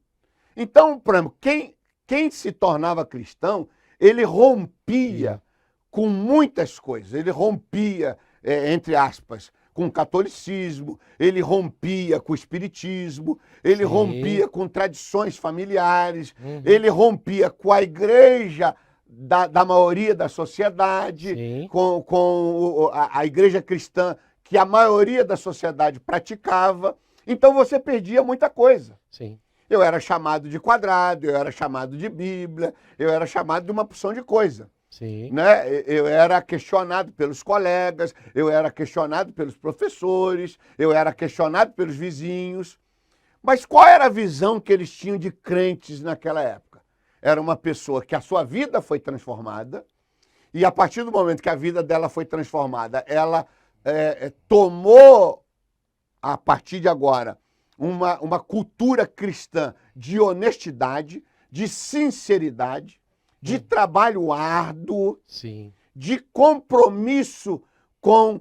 Então, por exemplo, quem se tornava cristão, ele rompia com muitas coisas. Ele rompia, entre aspas, com o catolicismo, ele rompia com o espiritismo, ele rompia com tradições familiares, ele rompia com a igreja da maioria da sociedade, com a igreja cristã que a maioria da sociedade praticava. Então você perdia muita coisa. Sim. Eu era chamado de quadrado, eu era chamado de Bíblia, eu era chamado de uma porção de coisa. Sim. Né? Eu era questionado pelos colegas, eu era questionado pelos professores, eu era questionado pelos vizinhos. Mas qual era a visão que eles tinham de crentes naquela época? Era uma pessoa que a sua vida foi transformada, e a partir do momento que a vida dela foi transformada, ela tomou, a partir de agora, uma cultura cristã de honestidade, de sinceridade, de trabalho árduo, Sim. de compromisso com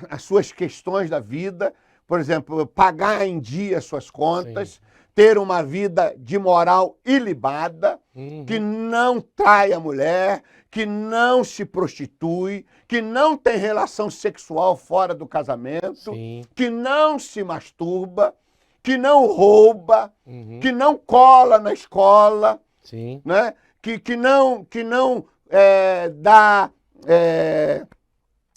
as suas questões da vida. Por exemplo, pagar em dia as suas contas, ter uma vida de moral ilibada, que não trai a mulher, que não se prostitui, que não tem relação sexual fora do casamento, que não se masturba, que não rouba, que não cola na escola, né? que não dá...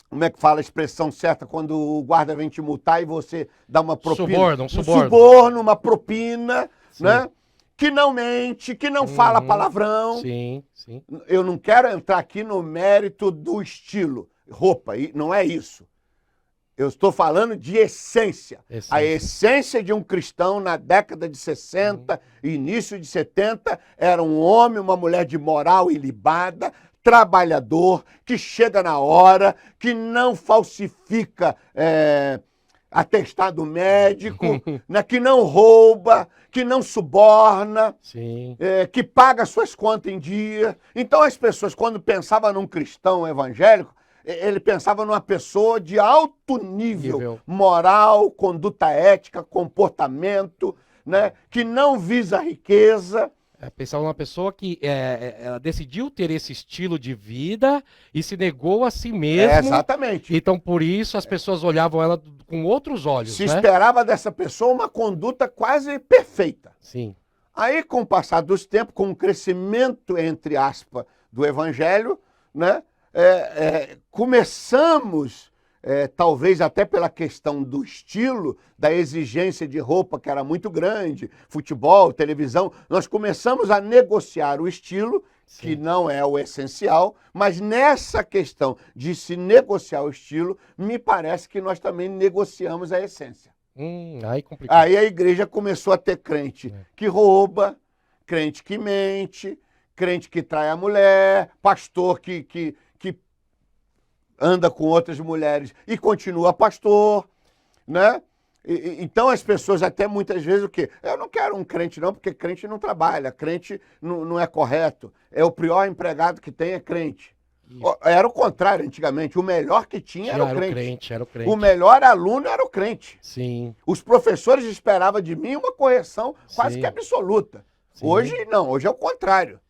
como é que fala a expressão certa quando o guarda vem te multar e você dá uma propina? Suborno, uma propina, né? Que não mente, que não fala palavrão. Sim, sim. Eu não quero entrar aqui no mérito do estilo, roupa, não é isso. Eu estou falando de essência. A essência de um cristão na década de 60, início de 70, era um homem, uma mulher de moral ilibada, trabalhador, que chega na hora, que não falsifica atestado médico, né, que não rouba, que não suborna, que paga suas contas em dia. Então as pessoas, quando pensavam num cristão evangélico, ele pensava numa pessoa de alto nível moral, conduta ética, comportamento, né, que não visa a riqueza. Pensava numa pessoa que ela decidiu ter esse estilo de vida e se negou a si mesmo. Exatamente. Então, por isso, as pessoas olhavam ela com outros olhos. Se esperava dessa pessoa uma conduta quase perfeita. Sim. Aí, com o passar dos tempos, com o crescimento, entre aspas, do evangelho, né, começamos, talvez até pela questão do estilo, da exigência de roupa que era muito grande, futebol, televisão, nós começamos a negociar o estilo, que não é o essencial, mas nessa questão de se negociar o estilo, me parece que nós também negociamos a essência. Aí complicou. Aí a igreja começou a ter crente que rouba, crente que mente, crente que trai a mulher, pastor que anda com outras mulheres e continua pastor, né? Então as pessoas até muitas vezes o quê? Eu não quero um crente não, porque crente não trabalha, crente não é correto. É o pior empregado que tem é crente. Isso. Era o contrário antigamente, o melhor que tinha era o crente. Era o crente. O melhor aluno era o crente. Sim. Os professores esperavam de mim uma correção quase Sim. que absoluta. Sim. Hoje não, hoje é o contrário.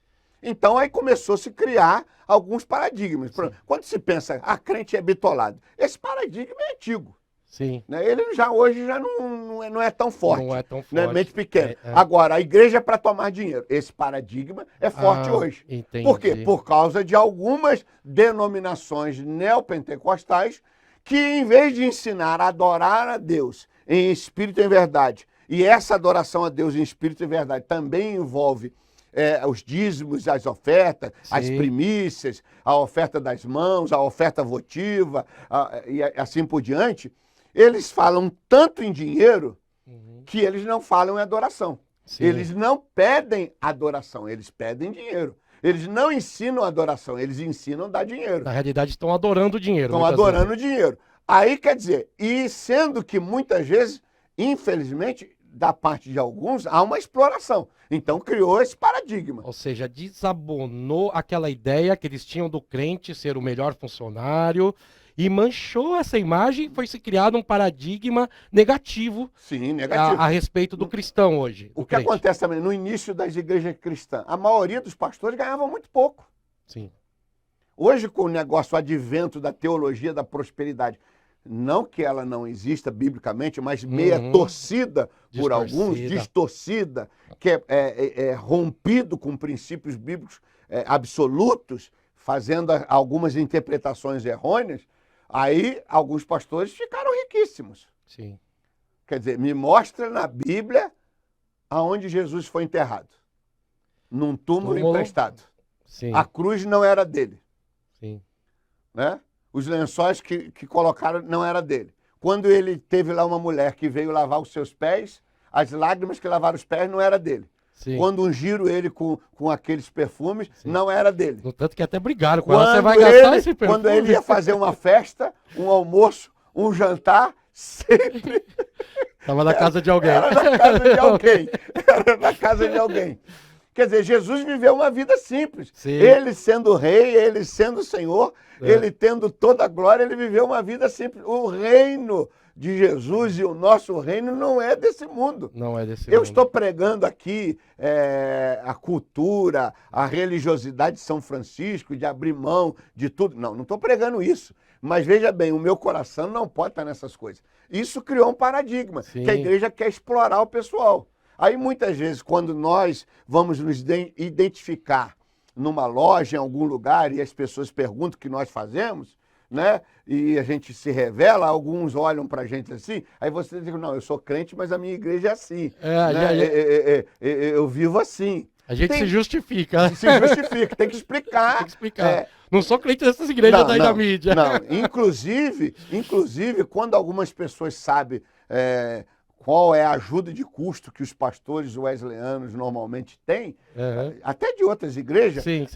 Então aí começou a se criar alguns paradigmas. Sim. Quando se pensa, crente é bitolado, esse paradigma é antigo. Sim. Né? Ele hoje já não é tão forte. Não é tão forte. Né? Mente pequena. É. Agora, a igreja é para tomar dinheiro. Esse paradigma é forte hoje. Entendi. Por quê? Por causa de algumas denominações neopentecostais que, em vez de ensinar a adorar a Deus em espírito e em verdade, e essa adoração a Deus em espírito e verdade também envolve os dízimos, as ofertas, Sim. as primícias, a oferta das mãos, a oferta votiva e assim por diante, eles falam tanto em dinheiro que eles não falam em adoração. Sim. Eles não pedem adoração, eles pedem dinheiro. Eles não ensinam adoração, eles ensinam a dar dinheiro. Na realidade, estão adorando o dinheiro. Estão adorando o dinheiro. Aí, quer dizer, e sendo que muitas vezes, infelizmente, da parte de alguns, há uma exploração. Então criou esse paradigma. Ou seja, desabonou aquela ideia que eles tinham do crente ser o melhor funcionário e manchou essa imagem, foi se criado um paradigma negativo, Sim, negativo. A respeito do cristão hoje. O que acontece também no início das igrejas cristãs? A maioria dos pastores ganhavam muito pouco. Sim. Hoje, com o negócio, o advento da teologia da prosperidade, não que ela não exista biblicamente, mas meia torcida por alguns, distorcida, que é rompido com princípios bíblicos absolutos, fazendo algumas interpretações errôneas, aí alguns pastores ficaram riquíssimos. Sim. Quer dizer, me mostra na Bíblia aonde Jesus foi enterrado. Num túmulo emprestado. Sim. A cruz não era dele. Sim. Né? Os lençóis que colocaram não era dele. Quando ele teve lá uma mulher que veio lavar os seus pés, as lágrimas que lavaram os pés não era dele. Sim. Quando ungiram ele com aqueles perfumes, não era dele. No tanto que até brigaram com ela, você vai gastar esse perfume. Quando ele ia fazer uma festa, um almoço, um jantar, sempre... Estava na casa de alguém. Era na casa de alguém. Era na casa de alguém. Quer dizer, Jesus viveu uma vida simples. Sim. Ele sendo rei, ele sendo senhor, ele tendo toda a glória, ele viveu uma vida simples. O reino de Jesus e o nosso reino não é desse mundo. Não é desse mundo. Eu estou pregando aqui a cultura, a religiosidade de São Francisco, de abrir mão de tudo. Não estou pregando isso. Mas veja bem, o meu coração não pode estar nessas coisas. Isso criou um paradigma, Sim. que a igreja quer explorar o pessoal. Aí muitas vezes, quando nós vamos nos identificar numa loja, em algum lugar, e as pessoas perguntam o que nós fazemos, né? E a gente se revela, alguns olham pra gente assim, aí você diz, não, eu sou crente, mas a minha igreja é assim. Eu vivo assim. A gente se justifica. Se justifica, tem que explicar. Tem que explicar. Não sou crente dessas igrejas daí da mídia. Não, inclusive, quando algumas pessoas sabem qual é a ajuda de custo que os pastores wesleyanos normalmente têm, até de outras igrejas, sim.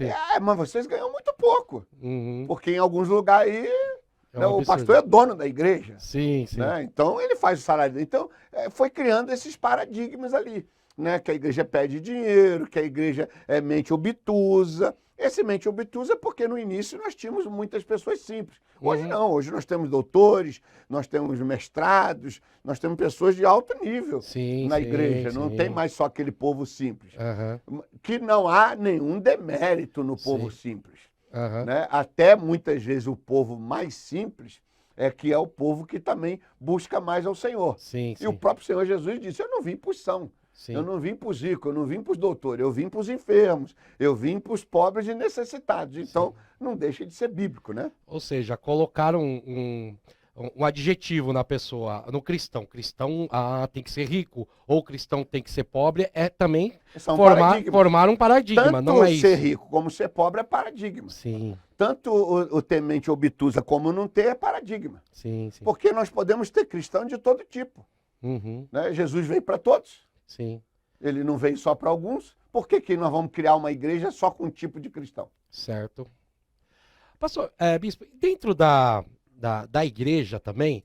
Mas vocês ganham muito pouco. Uhum. Porque em alguns lugares aí, o pastor é dono da igreja. Sim. Né? Então ele faz o salário dele. Então foi criando esses paradigmas ali. Né? Que a igreja pede dinheiro, que a igreja é mente obtusa. Esse mente obtusa é porque no início nós tínhamos muitas pessoas simples. Hoje não, hoje nós temos doutores, nós temos mestrados, nós temos pessoas de alto nível na igreja. Não tem mais só aquele povo simples. Que não há nenhum demérito no povo simples. Né? Até muitas vezes o povo mais simples que é o povo que também busca mais ao Senhor. E o próprio Senhor Jesus disse, eu não vim por são. Sim. Eu não vim para os ricos, eu não vim para os doutores, eu vim para os enfermos, eu vim para os pobres e necessitados. Então, não deixa de ser bíblico, né? Ou seja, colocaram um adjetivo na pessoa, no cristão. Cristão tem que ser rico, ou cristão tem que ser pobre, também formar um paradigma. Tanto não é isso. Ser rico como ser pobre é paradigma. Sim. Tanto o ter mente obtusa como não ter é paradigma. Sim. Porque nós podemos ter cristão de todo tipo. Uhum. Né? Jesus veio para todos. Sim. Ele não veio só para alguns. Por que que nós vamos criar uma igreja só com um tipo de cristão? Certo. Pastor, bispo, dentro da igreja também,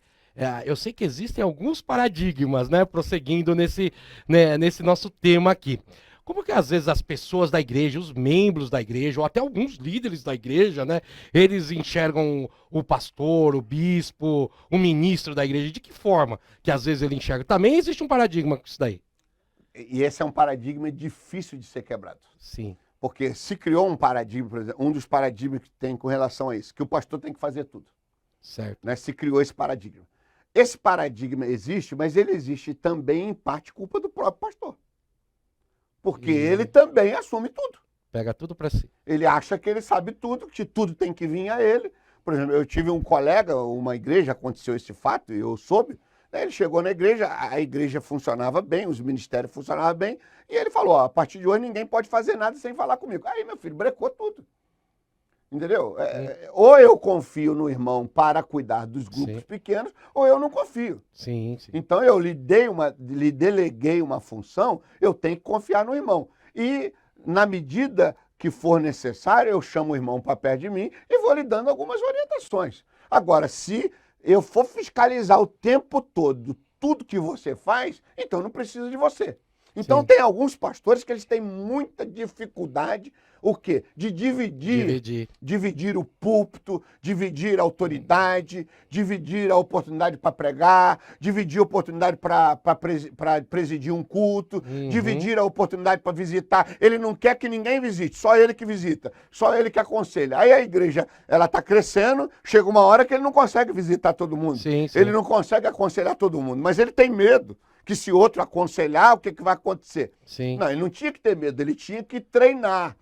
eu sei que existem alguns paradigmas, né, prosseguindo nesse nosso tema aqui. Como que às vezes as pessoas da igreja, os membros da igreja, ou até alguns líderes da igreja, né, eles enxergam o pastor, o bispo, o ministro da igreja, de que forma que às vezes ele enxerga? Também existe um paradigma com isso daí. E esse é um paradigma difícil de ser quebrado. Sim. Porque se criou um paradigma, por exemplo, um dos paradigmas que tem com relação a isso, que o pastor tem que fazer tudo. Certo. Né? Se criou esse paradigma. Esse paradigma existe, mas ele existe também, em parte, culpa do próprio pastor. Porque ele também assume tudo. Pega tudo para si. Ele acha que ele sabe tudo, que tudo tem que vir a ele. Por exemplo, eu tive um colega, uma igreja, aconteceu esse fato, e eu soube. Né? Ele chegou na igreja, a igreja funcionava bem, os ministérios funcionavam bem, e ele falou, ó, a partir de hoje ninguém pode fazer nada sem falar comigo. Aí, meu filho, brecou tudo. Entendeu? Ou eu confio no irmão para cuidar dos grupos pequenos, ou eu não confio. Sim. Então eu lhe deleguei uma função, eu tenho que confiar no irmão. E na medida que for necessário, eu chamo o irmão para perto de mim e vou lhe dando algumas orientações. Agora, se eu for fiscalizar o tempo todo tudo que você faz, então não preciso de você. Então tem alguns pastores que eles têm muita dificuldade, o quê? De dividir o púlpito, dividir a autoridade, dividir a oportunidade para pregar, dividir a oportunidade para presidir um culto, dividir a oportunidade para visitar. Ele não quer que ninguém visite, só ele que visita, só ele que aconselha. Aí a igreja, ela está crescendo, chega uma hora que ele não consegue visitar todo mundo. Ele não consegue aconselhar todo mundo, mas ele tem medo que se outro aconselhar, o que vai acontecer? Não, ele não tinha que ter medo, ele tinha que treinar.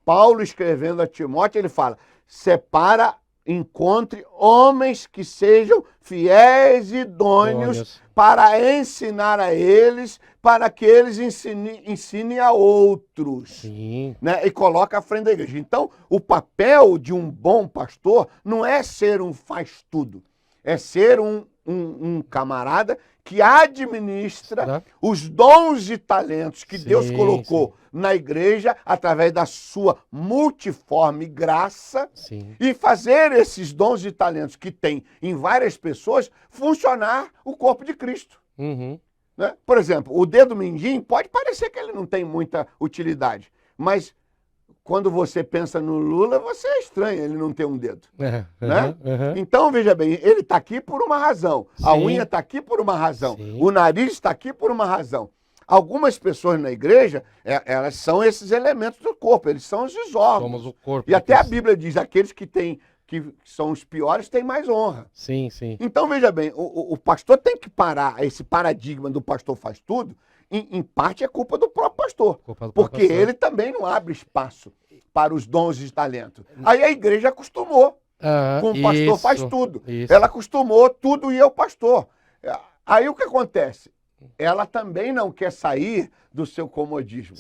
Paulo, escrevendo a Timóteo, ele fala, encontre homens que sejam fiéis e idôneos para ensinar a eles, para que eles ensinem a outros. Né? E coloca à frente da igreja. Então, o papel de um bom pastor não é ser um faz-tudo, é ser um camarada que administra os dons e talentos que Deus colocou na igreja através da sua multiforme graça e fazer esses dons e talentos que tem em várias pessoas funcionar o corpo de Cristo. Né? Por exemplo, o dedo mindinho pode parecer que ele não tem muita utilidade, mas quando você pensa no Lula, você é estranho ele não ter um dedo. Né? Então, veja bem, ele está aqui por uma razão. A unha está aqui por uma razão. O nariz está aqui por uma razão. Algumas pessoas na igreja, elas são esses elementos do corpo, eles são os órgãos. Somos o corpo. E até a Bíblia diz, aqueles que são os piores têm mais honra. Então, veja bem, o pastor tem que parar esse paradigma do pastor faz tudo. Em parte é culpa do próprio pastor, porque ele também não abre espaço para os dons e talentos. Aí a igreja acostumou com o pastor faz tudo. Ela acostumou tudo e é o pastor. Aí o que acontece? Ela também não quer sair do seu comodismo.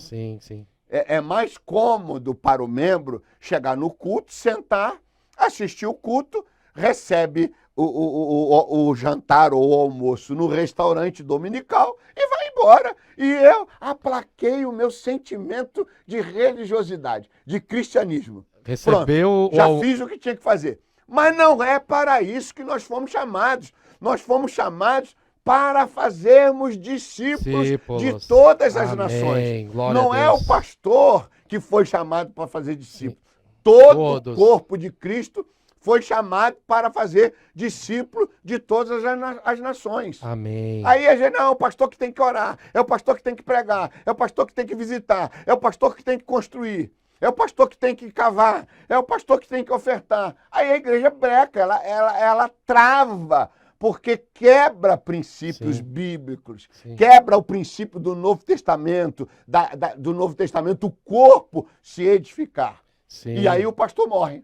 É mais cômodo para o membro chegar no culto, sentar, assistir o culto, recebe o jantar ou o almoço no restaurante dominical e vai embora. E eu aplaquei o meu sentimento de religiosidade, de cristianismo. Recebeu. Pronto, já fiz o que tinha que fazer. Mas não é para isso que nós fomos chamados. Nós fomos chamados para fazermos discípulos de todas as nações. Não é o pastor que foi chamado para fazer discípulos. Todo o corpo de Cristo foi chamado para fazer discípulo de todas as nações. Amém. Aí a gente, não, é o pastor que tem que orar, é o pastor que tem que pregar, é o pastor que tem que visitar, é o pastor que tem que construir, é o pastor que tem que cavar, é o pastor que tem que ofertar. Aí a igreja breca, ela trava, porque quebra princípios bíblicos, quebra o princípio do Novo Testamento, do Novo Testamento, o corpo se edificar. E aí o pastor morre.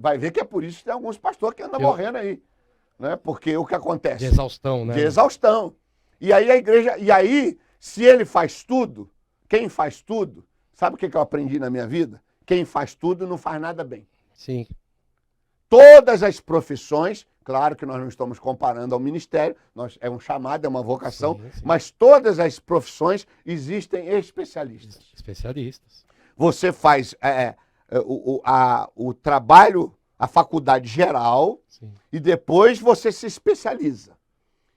Vai ver que é por isso que tem alguns pastores que andam morrendo aí. Né? Porque o que acontece? De exaustão, né? De exaustão. E aí a igreja... E aí, se ele faz tudo, quem faz tudo... Sabe o que eu aprendi na minha vida? Quem faz tudo não faz nada bem. Todas as profissões Claro que nós não estamos comparando ao ministério, é um chamado, é uma vocação, Sim. mas todas as profissões existem especialistas. Especialistas. Você faz o trabalho, a faculdade geral, Sim. e depois você se especializa.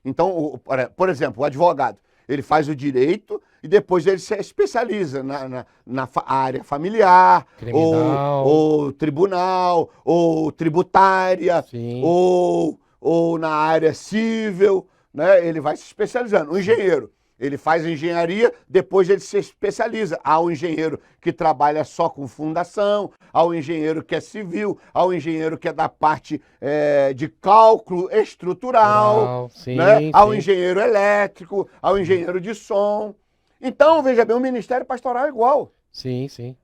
Então, por exemplo, o advogado, ele faz o direito e depois ele se especializa na área familiar, Criminal. ou tribunal, ou tributária, Sim. ou na área civil, né? Ele vai se especializando. O engenheiro, ele faz engenharia, depois ele se especializa. Há o engenheiro que trabalha só com fundação, há o engenheiro que é civil, há o engenheiro que é da parte de cálculo estrutural, Sim, né? Há o sim. engenheiro elétrico, há o engenheiro de som. Então, veja bem, o ministério pastoral é igual. Sim, sim.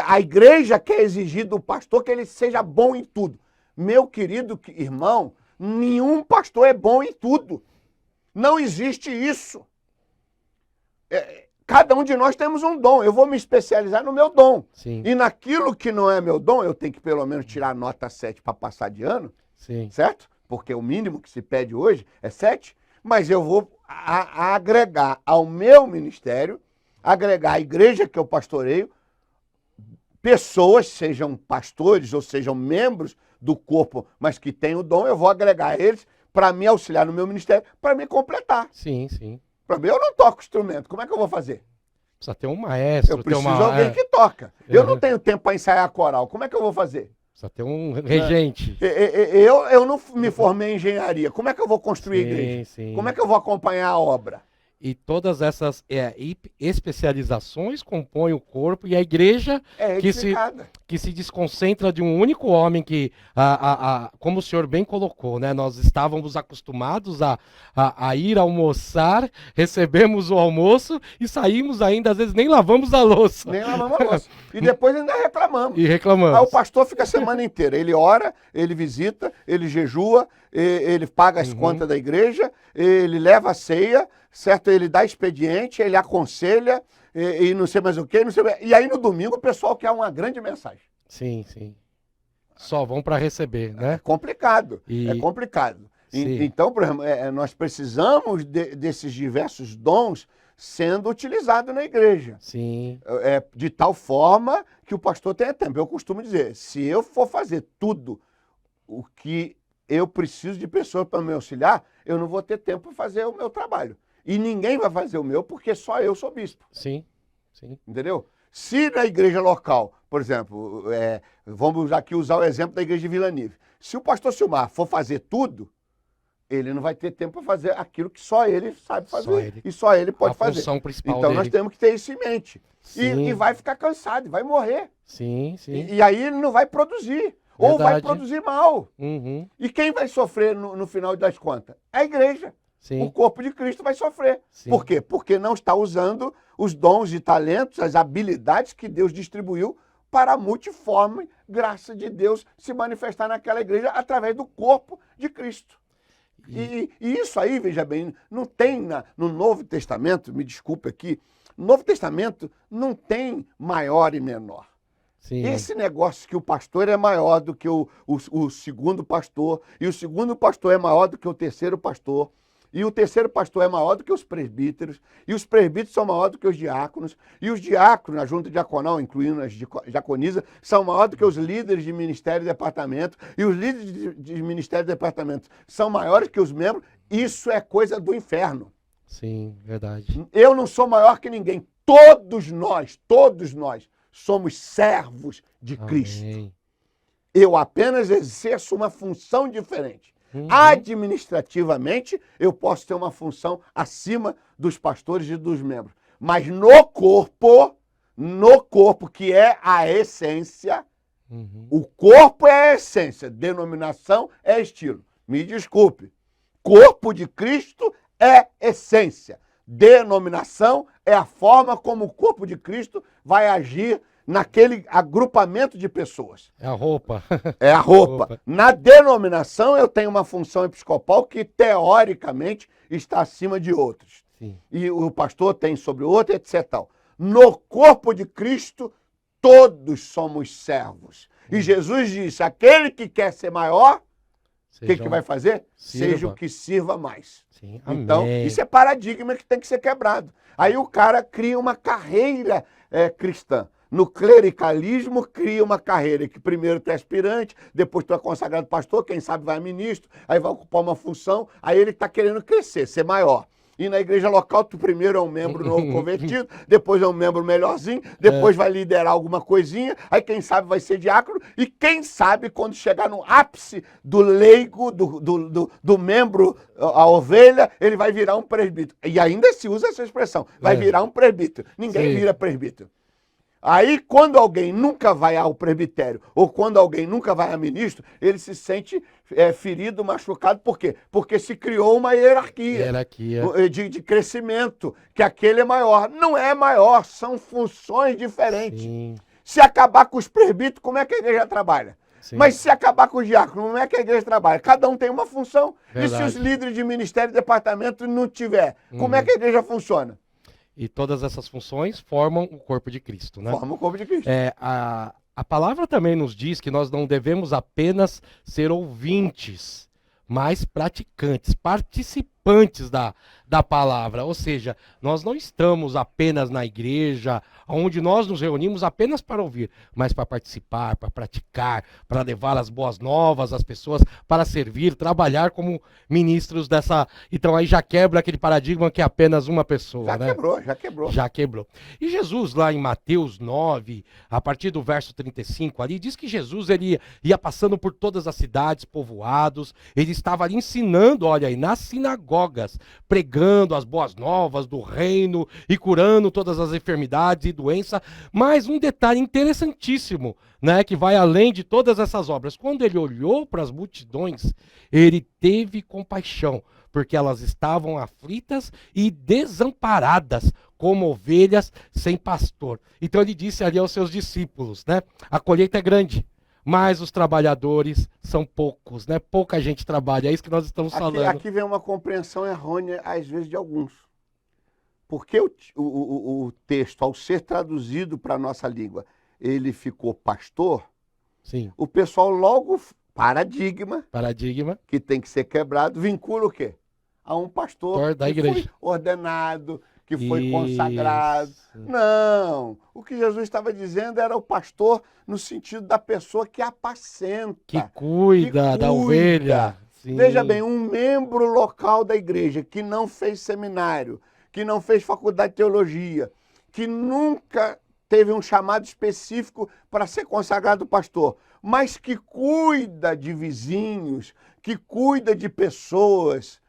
A igreja quer exigir do pastor que ele seja bom em tudo. Meu querido irmão, nenhum pastor é bom em tudo. Não existe isso. Cada um de nós temos um dom. Eu vou me especializar no meu dom. Sim. E naquilo que não é meu dom, eu tenho que pelo menos tirar nota 7 para passar de ano, Sim. certo? Porque o mínimo que se pede hoje é 7. Mas eu vou agregar ao meu ministério, agregar à igreja que eu pastoreio, pessoas, sejam pastores ou sejam membros do corpo, mas que têm o dom, eu vou agregar eles para me auxiliar no meu ministério, para me completar. Sim, sim. Para mim, eu não toco instrumento, como é que eu vou fazer? Precisa ter um maestro, Eu preciso ter de alguém que toca. Eu não Uhum. tenho tempo para ensaiar coral, como é que eu vou fazer? Precisa ter um regente. Eu não me formei em engenharia, como é que eu vou construir a Sim, igreja? sim. Como é que eu vou acompanhar a obra? E todas essas especializações compõem o corpo e a igreja É que edificada. que se desconcentra de um único homem que, como o senhor bem colocou, né? Nós estávamos acostumados a ir almoçar, recebemos o almoço e saímos ainda, às vezes nem lavamos a louça. Nem lavamos a louça. E depois ainda reclamamos. E reclamamos. Aí o pastor fica a semana inteira. Ele ora, ele visita, ele jejua, ele paga as contas da igreja, ele leva a ceia, certo? Ele dá expediente, ele aconselha e não sei mais o quê. Não sei mais. E aí no domingo o pessoal quer uma grande mensagem. Sim, sim. Só vão para receber, né? É complicado. E- É complicado. Sim. Então, por exemplo, nós precisamos desses diversos dons sendo utilizados na igreja. Sim, De tal forma que o pastor tenha tempo. Eu costumo dizer, se eu for fazer tudo o que eu preciso de pessoas para me auxiliar, eu não vou ter tempo para fazer o meu trabalho. E ninguém vai fazer o meu porque só eu sou bispo. sim, sim. Entendeu? Se na igreja local, por exemplo, vamos aqui usar o exemplo da igreja de Vila Nive. Se o pastor Silmar for fazer tudo, ele não vai ter tempo para fazer aquilo que só ele sabe fazer. Só ele. E só ele pode A fazer. função principal Então dele. nós temos que ter isso em mente. Sim. E vai ficar cansado, vai morrer. Sim, sim. E aí ele não vai produzir. Ou vai Verdade. produzir mal. Uhum. E quem vai sofrer no final das contas? A igreja. O Sim, corpo de Cristo vai sofrer. Sim. Por quê? Porque não está usando os dons e talentos, as habilidades que Deus distribuiu para a multiforme graça de Deus se manifestar naquela igreja através do corpo de Cristo. E isso aí, veja bem, não tem no Novo Testamento, me desculpe aqui, no Novo Testamento não tem maior e menor. sim. Esse negócio que o pastor é maior do que o segundo pastor, e o segundo pastor é maior do que o terceiro pastor, e o terceiro pastor é maior do que os presbíteros, e os presbíteros são maior do que os diáconos, e os diáconos, a junta diaconal, incluindo as diaconisas, são maior do que os líderes de ministério e departamento, e os líderes de ministério e departamento são maiores que os membros. Isso é coisa do inferno. Sim, verdade. Eu não sou maior que ninguém. Todos nós somos servos de Cristo. Amém. Eu apenas exerço uma função diferente. Uhum. Administrativamente, eu posso ter uma função acima dos pastores e dos membros. Mas no corpo, que é a essência, Uhum. o corpo é a essência, denominação é estilo. Me desculpe. Corpo de Cristo é essência. Denominação é a forma como o corpo de Cristo vai agir naquele agrupamento de pessoas. É a roupa. É a roupa. Na denominação, eu tenho uma função episcopal que, teoricamente, está acima de outros. Sim. E o pastor tem sobre o outro, etc. No corpo de Cristo, todos somos servos. E Jesus disse, aquele que quer ser maior, O que vai fazer? Sirva. Seja o que sirva mais. Sim, Então, amém. isso é paradigma que tem que ser quebrado. Aí o cara cria uma carreira cristã. No clericalismo, cria uma carreira que primeiro tu é aspirante, depois tu é consagrado pastor, quem sabe vai a ministro, aí vai ocupar uma função, aí ele está querendo crescer, ser maior. E na igreja local, tu primeiro é um membro novo convertido, depois é um membro melhorzinho, depois vai liderar alguma coisinha, aí quem sabe vai ser diácono, e quem sabe quando chegar no ápice do leigo, do membro, a ovelha, ele vai virar um presbítero. E ainda se usa essa expressão, vai virar um presbítero. Ninguém vira presbítero. Aí, quando alguém nunca vai ao presbitério, ou quando alguém nunca vai a ministro, ele se sente ferido, machucado. Por quê? Porque se criou uma hierarquia de crescimento, que aquele é maior. Não é maior, são funções diferentes. Sim. Se acabar com os presbíteros, como é que a igreja trabalha? Sim. Mas se acabar com os diáconos, como é que a igreja trabalha? Cada um tem uma função. Verdade. E se os líderes de ministério e departamento não tiver, como é que a igreja funciona? E todas essas funções formam o corpo de Cristo, né? Forma o corpo de Cristo. A palavra também nos diz que nós não devemos apenas ser ouvintes, mas praticantes, participantes da palavra. Ou seja, nós não estamos apenas na igreja, onde nós nos reunimos apenas para ouvir, mas para participar, para praticar, para levar as boas novas às pessoas, para servir, trabalhar como ministros dessa... Então aí já quebra aquele paradigma que é apenas uma pessoa, Já né? quebrou. Já quebrou. E Jesus, lá em Mateus 9, a partir do verso 35, ali, diz que Jesus ele ia passando por todas as cidades, povoados, ele estava ali ensinando, olha aí, nas sinagogas, pregando as boas novas do reino e curando todas as enfermidades e doença. Mas um detalhe interessantíssimo, né, que vai além de todas essas obras. Quando ele olhou para as multidões, ele teve compaixão, porque elas estavam aflitas e desamparadas, como ovelhas sem pastor. Então ele disse ali aos seus discípulos, né, a colheita é grande, mas os trabalhadores são poucos, né? Pouca gente trabalha, é isso que nós estamos falando. Aqui vem uma compreensão errônea, às vezes, de alguns. Porque o texto, ao ser traduzido para a nossa língua, ele ficou pastor, Sim. O pessoal logo, paradigma, que tem que ser quebrado, vincula o quê? A um pastor da que igreja. foi ordenado, que foi consagrado. Não, o que Jesus estava dizendo era o pastor no sentido da pessoa que apacenta. Que cuida da ovelha. Sim. Veja bem, um membro local da igreja que não fez seminário, que não fez faculdade de teologia, que nunca teve um chamado específico para ser consagrado pastor, mas que cuida de vizinhos, que cuida de pessoas,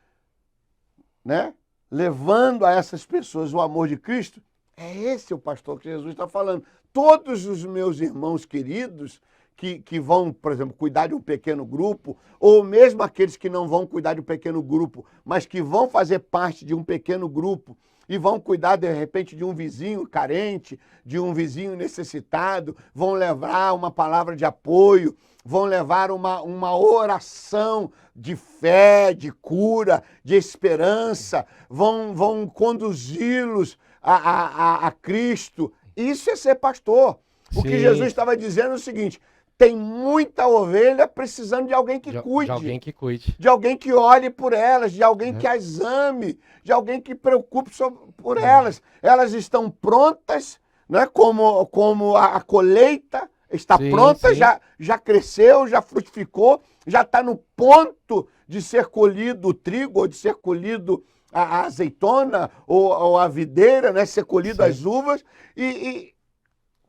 né? Levando a essas pessoas o amor de Cristo, é esse o pastor que Jesus está falando. Todos os meus irmãos queridos que vão, por exemplo, cuidar de um pequeno grupo, ou mesmo aqueles que não vão cuidar de um pequeno grupo, mas que vão fazer parte de um pequeno grupo e vão cuidar, de repente, de um vizinho carente, de um vizinho necessitado, vão levar uma palavra de apoio, vão levar uma oração de fé, de cura, de esperança, vão conduzi-los a Cristo. Isso é ser pastor. O que Jesus estava dizendo é o seguinte: tem muita ovelha precisando de alguém que cuide. De alguém que cuide. De alguém que olhe por elas, de alguém que as ame, de alguém que preocupe por elas. Elas estão prontas, né? Como a colheita está pronta, já cresceu, já frutificou, já está no ponto de ser colhido o trigo, ou de ser colhido a azeitona, ou a videira, né? Ser colhido as uvas, e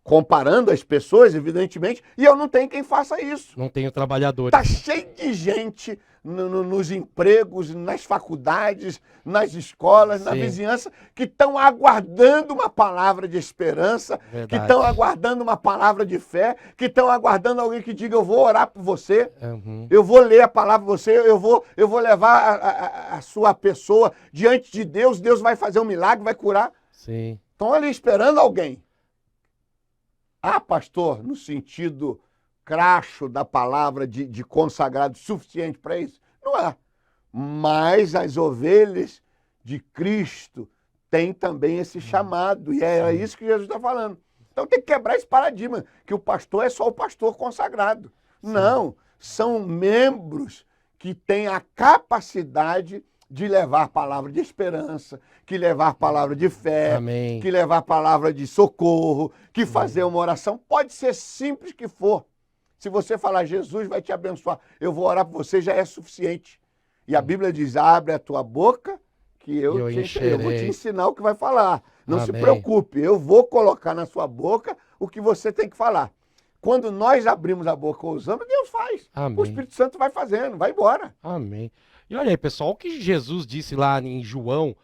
comparando as pessoas, evidentemente, e eu não tenho quem faça isso. Não tenho trabalhadores. Está cheio de gente nos empregos, nas faculdades, nas escolas, na vizinhança, que estão aguardando uma palavra de esperança, que estão aguardando uma palavra de fé, que estão aguardando alguém que diga: eu vou orar por você, eu vou ler a palavra por você, eu vou levar a sua pessoa diante de Deus, Deus vai fazer um milagre, vai curar. Sim. Estão ali esperando alguém. Ah, pastor, no sentido cracho da palavra de consagrado suficiente para isso? Não é. Mas as ovelhas de Cristo têm também esse chamado, e é isso que Jesus está falando. Então tem que quebrar esse paradigma, que o pastor é só o pastor consagrado. Não, são membros que tem a capacidade de levar palavra de esperança, que levar palavra de fé, Amém. que levar palavra de socorro, que fazer uma oração. Pode ser simples que for. Se você falar, Jesus vai te abençoar, eu vou orar por você, já é suficiente. E a Bíblia diz, abre a tua boca, que eu vou te ensinar o que vai falar. Não se preocupe, eu vou colocar na sua boca o que você tem que falar. Quando nós abrimos a boca ou usamos, Deus faz. Amém. O Espírito Santo vai fazendo, vai embora. Amém. E olha aí, pessoal, o que Jesus disse lá em João,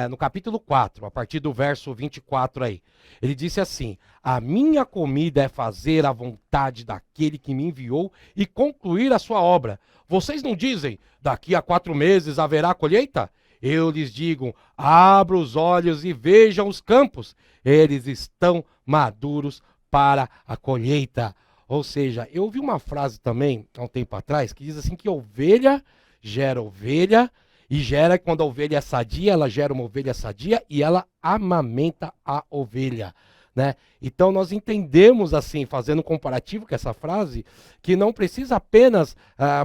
no capítulo 4, a partir do verso 24 aí. Ele disse assim, a minha comida é fazer a vontade daquele que me enviou e concluir a sua obra. Vocês não dizem, daqui a 4 meses haverá colheita? Eu lhes digo, abra os olhos e vejam os campos. Eles estão maduros para a colheita. Ou seja, eu ouvi uma frase também, há um tempo atrás, que diz assim que ovelha gera ovelha, e gera, quando a ovelha é sadia, ela gera uma ovelha sadia e ela amamenta a ovelha, né? Então nós entendemos assim, fazendo um comparativo com essa frase, que não precisa apenas,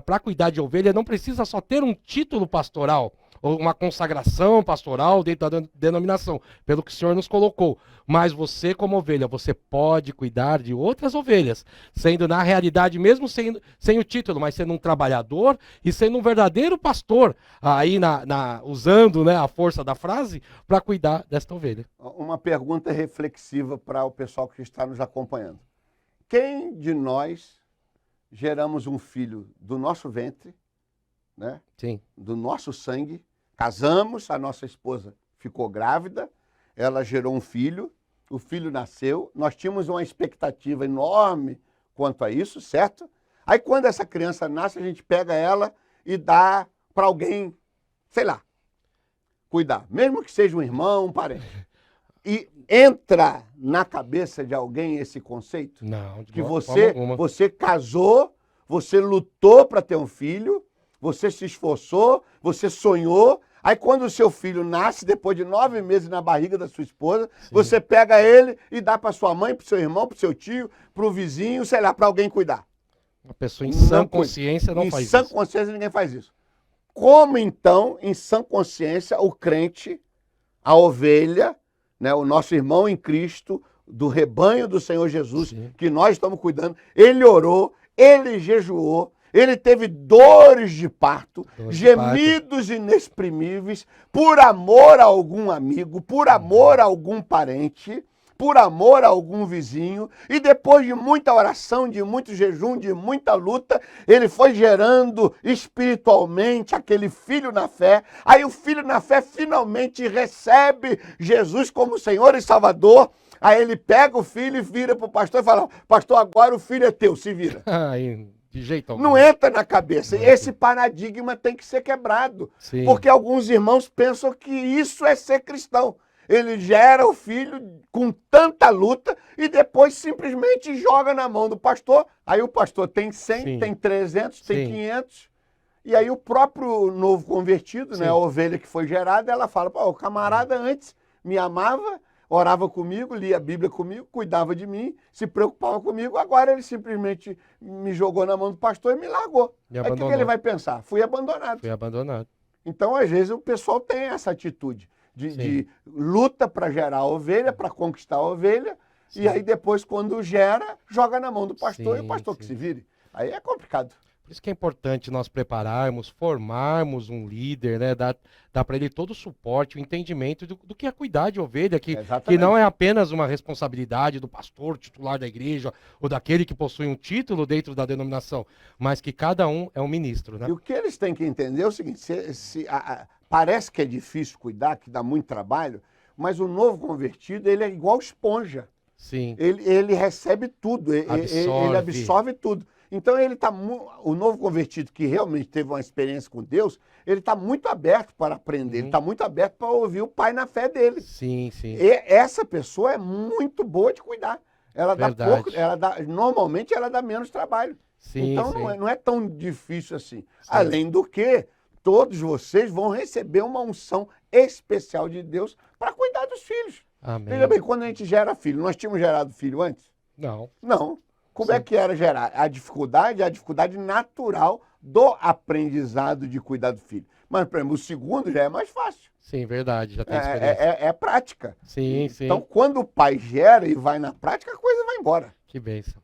para cuidar de ovelha, não precisa só ter um título pastoral, ou uma consagração pastoral dentro da denominação, pelo que o Senhor nos colocou. Mas você, como ovelha, você pode cuidar de outras ovelhas, sendo na realidade, mesmo sem o título, mas sendo um trabalhador e sendo um verdadeiro pastor, aí usando, né, a força da frase, para cuidar desta ovelha. Uma pergunta reflexiva para o pessoal que está nos acompanhando. Quem de nós geramos um filho do nosso ventre, né? Sim. Do nosso sangue, casamos, a nossa esposa ficou grávida, ela gerou um filho, o filho nasceu, nós tínhamos uma expectativa enorme quanto a isso, certo? Aí quando essa criança nasce, a gente pega ela e dá para alguém, sei lá, cuidar, mesmo que seja um irmão, um parente. E entra na cabeça de alguém esse conceito? Não, que você casou, você lutou para ter um filho, você se esforçou, você sonhou, aí quando o seu filho nasce, depois de 9 meses na barriga da sua esposa, sim, você pega ele e dá para sua mãe, para o seu irmão, para o seu tio, para o vizinho, sei lá, para alguém cuidar. Uma pessoa em sã consciência não faz isso. Em sã consciência ninguém faz isso. Como então, em sã consciência, o crente, a ovelha, né, o nosso irmão em Cristo, do rebanho do Senhor Jesus, sim, que nós estamos cuidando, ele orou, ele jejuou, ele teve dores de parto, gemidos inexprimíveis, por amor a algum amigo, por amor a algum parente, por amor a algum vizinho, e depois de muita oração, de muito jejum, de muita luta, ele foi gerando espiritualmente aquele filho na fé. Aí o filho na fé finalmente recebe Jesus como Senhor e Salvador. Aí ele pega o filho e vira para o pastor e fala, pastor, agora o filho é teu, se vira. De jeito algum. Não entra na cabeça. Esse paradigma tem que ser quebrado. Sim. Porque alguns irmãos pensam que isso é ser cristão. Ele gera o filho com tanta luta e depois simplesmente joga na mão do pastor. Aí o pastor tem 100, sim, tem 300, tem, sim, 500. E aí o próprio novo convertido, sim, né, a ovelha que foi gerada, ela fala, pô, o camarada antes me amava, orava comigo, lia a Bíblia comigo, cuidava de mim, se preocupava comigo. Agora ele simplesmente me jogou na mão do pastor e me largou. Aí o que ele vai pensar? Fui abandonado. Fui abandonado. Então, às vezes, o pessoal tem essa atitude de luta para gerar a ovelha, para conquistar a ovelha, sim, e aí depois, quando gera, joga na mão do pastor, sim, e o pastor, sim, que se vire. Aí é complicado. Por isso que é importante nós prepararmos, formarmos um líder, né? Dar para ele todo o suporte, o entendimento do que é cuidar de ovelha, que não é apenas uma responsabilidade do pastor, titular da igreja, ou daquele que possui um título dentro da denominação, mas que cada um é um ministro, né? E o que eles têm que entender é o seguinte, parece que é difícil cuidar, que dá muito trabalho, mas o novo convertido, ele é igual esponja. Sim. Ele recebe tudo, ele absorve tudo. Então o novo convertido que realmente teve uma experiência com Deus, ele está muito aberto para aprender, ele está muito aberto para ouvir o pai na fé dele. Sim, sim. E essa pessoa é muito boa de cuidar. Ela dá pouco, normalmente ela dá menos trabalho. Sim, então sim. Não é tão difícil assim. Sim. Além do que, todos vocês vão receber uma unção especial de Deus para cuidar dos filhos. Amém. Veja bem, quando a gente gera filho, nós tínhamos gerado filho antes? Não. Não. Como é Sim. que era gerar? A dificuldade natural do aprendizado de cuidar do filho. Mas, por exemplo, o segundo já é mais fácil. Sim, verdade, já tem experiência. É prática. Sim, Então, sim. quando o pai gera e vai na prática, a coisa vai embora. Que bênção.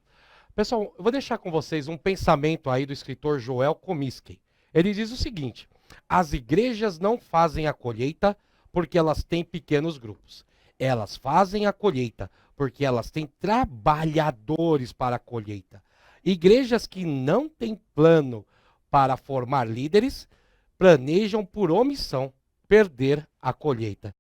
Pessoal, eu vou deixar com vocês um pensamento aí do escritor Joel Comiskey. Ele diz o seguinte: as igrejas não fazem a colheita porque elas têm pequenos grupos. Elas fazem a colheita porque elas têm trabalhadores para a colheita. Igrejas que não têm plano para formar líderes planejam por omissão perder a colheita.